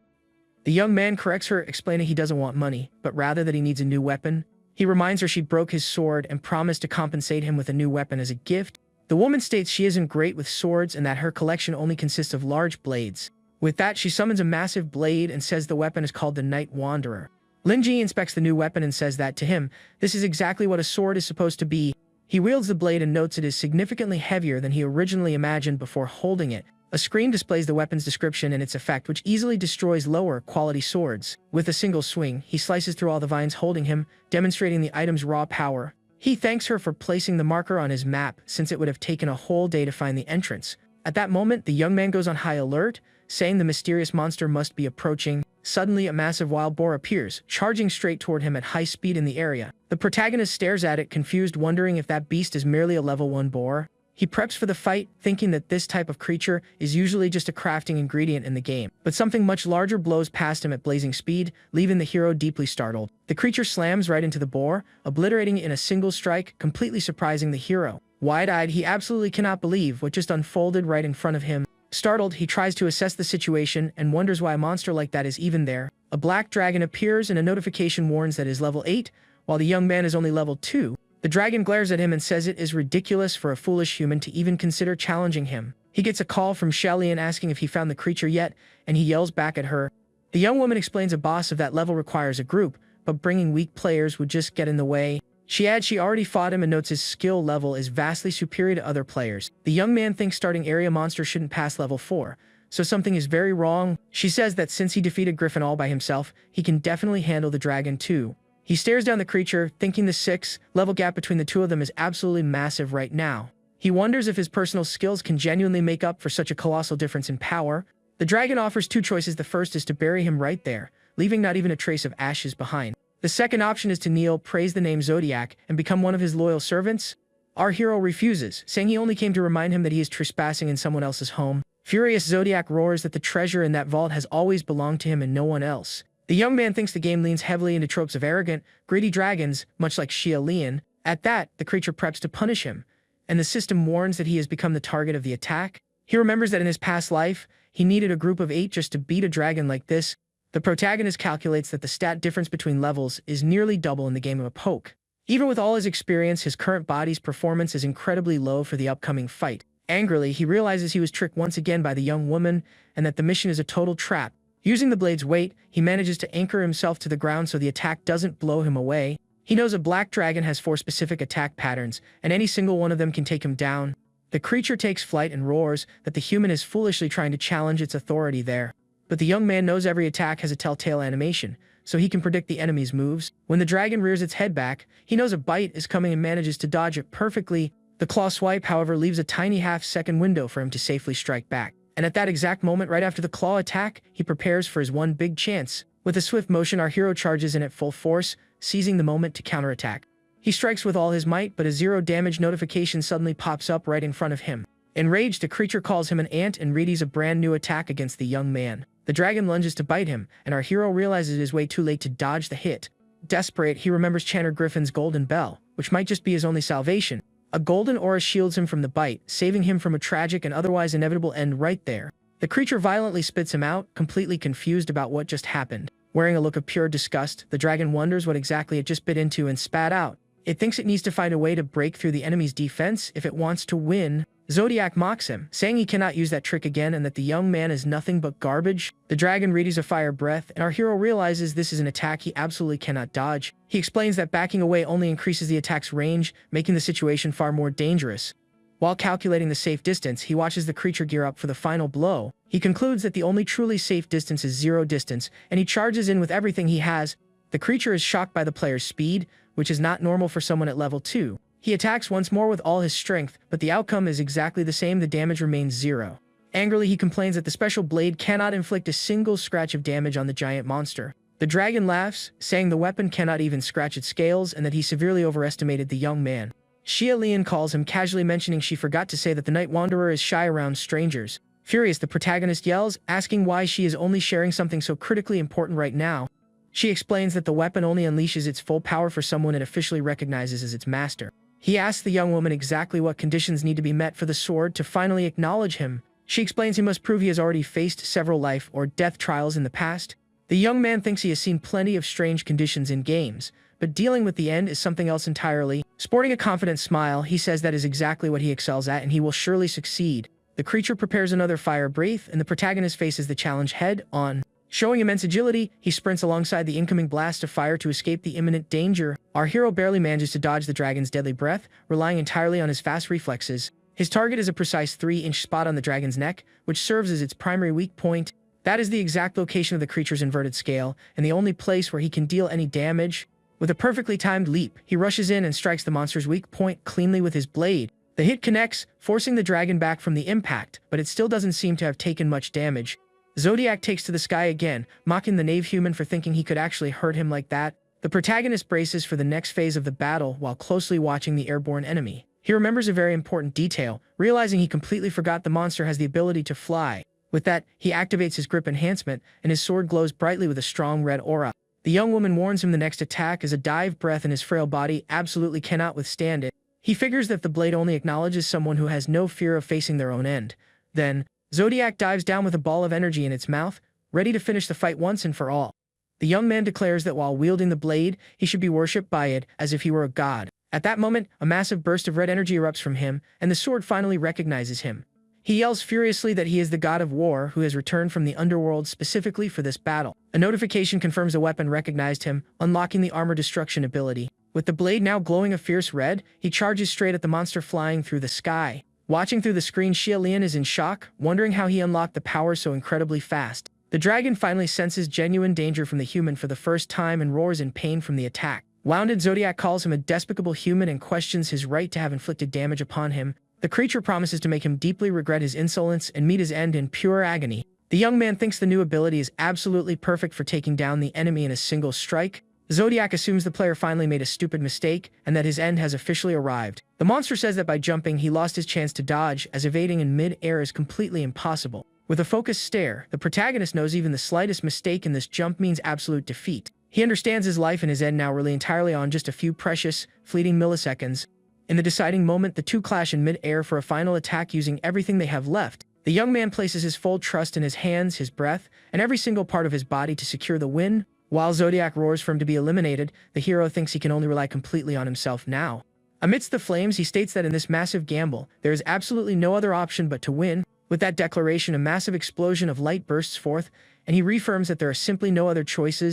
The young man corrects her, explaining he doesn't want money, but rather that he needs a new weapon. He reminds her she broke his sword and promised to compensate him with a new weapon as a gift. The woman states she isn't great with swords and that her collection only consists of large blades. With that, she summons a massive blade and says the weapon is called the Night Wanderer. Linji inspects the new weapon and says that to him, this is exactly what a sword is supposed to be. He wields the blade and notes it is significantly heavier than he originally imagined before holding it. A screen displays the weapon's description and its effect, which easily destroys lower-quality swords. With a single swing, he slices through all the vines holding him, demonstrating the item's raw power. He thanks her for placing the marker on his map, since it would have taken a whole day to find the entrance. At that moment, the young man goes on high alert, saying the mysterious monster must be approaching. Suddenly, a massive wild boar appears, charging straight toward him at high speed in the area. The protagonist stares at it, confused, wondering if that beast is merely a level 1 boar. He preps for the fight, thinking that this type of creature is usually just a crafting ingredient in the game. But something much larger blows past him at blazing speed, leaving the hero deeply startled. The creature slams right into the boar, obliterating it in a single strike, completely surprising the hero. Wide-eyed, he absolutely cannot believe what just unfolded right in front of him. Startled, he tries to assess the situation and wonders why a monster like that is even there. A black dragon appears and a notification warns that it is level 8, while the young man is only level 2. The dragon glares at him and says it is ridiculous for a foolish human to even consider challenging him. He gets a call from Shelly asking if he found the creature yet, and he yells back at her. The young woman explains a boss of that level requires a group, but bringing weak players would just get in the way. She adds she already fought him and notes his skill level is vastly superior to other players. The young man thinks starting area monster shouldn't pass level 4, so something is very wrong. She says that since he defeated Griffin all by himself, he can definitely handle the dragon too. He stares down the creature, thinking the 6-level gap between the two of them is absolutely massive right now. He wonders if his personal skills can genuinely make up for such a colossal difference in power. The dragon offers 2 choices. The first is to bury him right there, leaving not even a trace of ashes behind. The second option is to kneel, praise the name Zodiac, and become one of his loyal servants. Our hero refuses, saying he only came to remind him that he is trespassing in someone else's home. Furious, Zodiac roars that the treasure in that vault has always belonged to him and no one else. The young man thinks the game leans heavily into tropes of arrogant, greedy dragons, much like Xia Lian. At that, the creature preps to punish him, and the system warns that he has become the target of the attack. He remembers that in his past life, he needed a group of 8 just to beat a dragon like this. The protagonist calculates that the stat difference between levels is nearly double in the game of a poke. Even with all his experience, his current body's performance is incredibly low for the upcoming fight. Angrily, he realizes he was tricked once again by the young woman, and that the mission is a total trap. Using the blade's weight, he manages to anchor himself to the ground so the attack doesn't blow him away. He knows a black dragon has 4 specific attack patterns, and any single one of them can take him down. The creature takes flight and roars that the human is foolishly trying to challenge its authority there. But the young man knows every attack has a telltale animation, so he can predict the enemy's moves. When the dragon rears its head back, he knows a bite is coming and manages to dodge it perfectly. The claw swipe, however, leaves a tiny half-second window for him to safely strike back. And at that exact moment, right after the claw attack, he prepares for his one big chance. With a swift motion, our hero charges in at full force, seizing the moment to counterattack. He strikes with all his might, but a 0 damage notification suddenly pops up right in front of him. Enraged, the creature calls him an ant and readies a brand new attack against the young man. The dragon lunges to bite him, and our hero realizes it is way too late to dodge the hit. Desperate, he remembers Channer Griffin's golden bell, which might just be his only salvation. A golden aura shields him from the bite, saving him from a tragic and otherwise inevitable end right there. The creature violently spits him out, completely confused about what just happened. Wearing a look of pure disgust, the dragon wonders what exactly it just bit into and spat out. It thinks it needs to find a way to break through the enemy's defense if it wants to win. Zodiac mocks him, saying he cannot use that trick again and that the young man is nothing but garbage. The dragon readies a fire breath, and our hero realizes this is an attack he absolutely cannot dodge. He explains that backing away only increases the attack's range, making the situation far more dangerous. While calculating the safe distance, he watches the creature gear up for the final blow. He concludes that the only truly safe distance is 0 distance, and he charges in with everything he has. The creature is shocked by the player's speed, which is not normal for someone at level 2. He attacks once more with all his strength, but the outcome is exactly the same. The damage remains 0. Angrily, he complains that the special blade cannot inflict a single scratch of damage on the giant monster. The dragon laughs, saying the weapon cannot even scratch its scales and that he severely overestimated the young man. Xia Lian calls him, casually mentioning she forgot to say that the Night Wanderer is shy around strangers. Furious, the protagonist yells, asking why she is only sharing something so critically important right now. She explains that the weapon only unleashes its full power for someone it officially recognizes as its master. He asks the young woman exactly what conditions need to be met for the sword to finally acknowledge him. She explains he must prove he has already faced several life or death trials in the past. The young man thinks he has seen plenty of strange conditions in games, but dealing with the end is something else entirely. Sporting a confident smile, he says that is exactly what he excels at and he will surely succeed. The creature prepares another fire breath, and the protagonist faces the challenge head-on. Showing immense agility, he sprints alongside the incoming blast of fire to escape the imminent danger. Our hero barely manages to dodge the dragon's deadly breath, relying entirely on his fast reflexes. His target is a precise 3-inch spot on the dragon's neck, which serves as its primary weak point. That is the exact location of the creature's inverted scale, and the only place where he can deal any damage. With a perfectly timed leap, he rushes in and strikes the monster's weak point cleanly with his blade. The hit connects, forcing the dragon back from the impact, but it still doesn't seem to have taken much damage. Zodiac takes to the sky again, mocking the knave human for thinking he could actually hurt him like that. The protagonist braces for the next phase of the battle while closely watching the airborne enemy. He remembers a very important detail, realizing he completely forgot the monster has the ability to fly. With that, he activates his grip enhancement, and his sword glows brightly with a strong red aura. The young woman warns him the next attack is a dive breath and his frail body absolutely cannot withstand it. He figures that the blade only acknowledges someone who has no fear of facing their own end. Then, Zodiac dives down with a ball of energy in its mouth, ready to finish the fight once and for all. The young man declares that while wielding the blade, he should be worshipped by it as if he were a god. At that moment, a massive burst of red energy erupts from him, and the sword finally recognizes him. He yells furiously that he is the god of war who has returned from the underworld specifically for this battle. A notification confirms the weapon recognized him, unlocking the armor destruction ability. With the blade now glowing a fierce red, he charges straight at the monster flying through the sky. Watching through the screen, Xia Lian is in shock, wondering how he unlocked the power so incredibly fast. The dragon finally senses genuine danger from the human for the first time and roars in pain from the attack. Wounded, Zodiac calls him a despicable human and questions his right to have inflicted damage upon him. The creature promises to make him deeply regret his insolence and meet his end in pure agony. The young man thinks the new ability is absolutely perfect for taking down the enemy in a single strike. Zodiac assumes the player finally made a stupid mistake and that his end has officially arrived. The monster says that by jumping, he lost his chance to dodge, as evading in mid-air is completely impossible. With a focused stare, the protagonist knows even the slightest mistake in this jump means absolute defeat. He understands his life and his end now rely entirely on just a few precious, fleeting milliseconds. In the deciding moment, the two clash in mid-air for a final attack using everything they have left. The young man places his full trust in his hands, his breath, and every single part of his body to secure the win. While Zodiac roars for him to be eliminated, the hero thinks he can only rely completely on himself now. Amidst the flames, he states that in this massive gamble, there is absolutely no other option but to win. With that declaration, a massive explosion of light bursts forth, and he reaffirms that there are simply no other choices.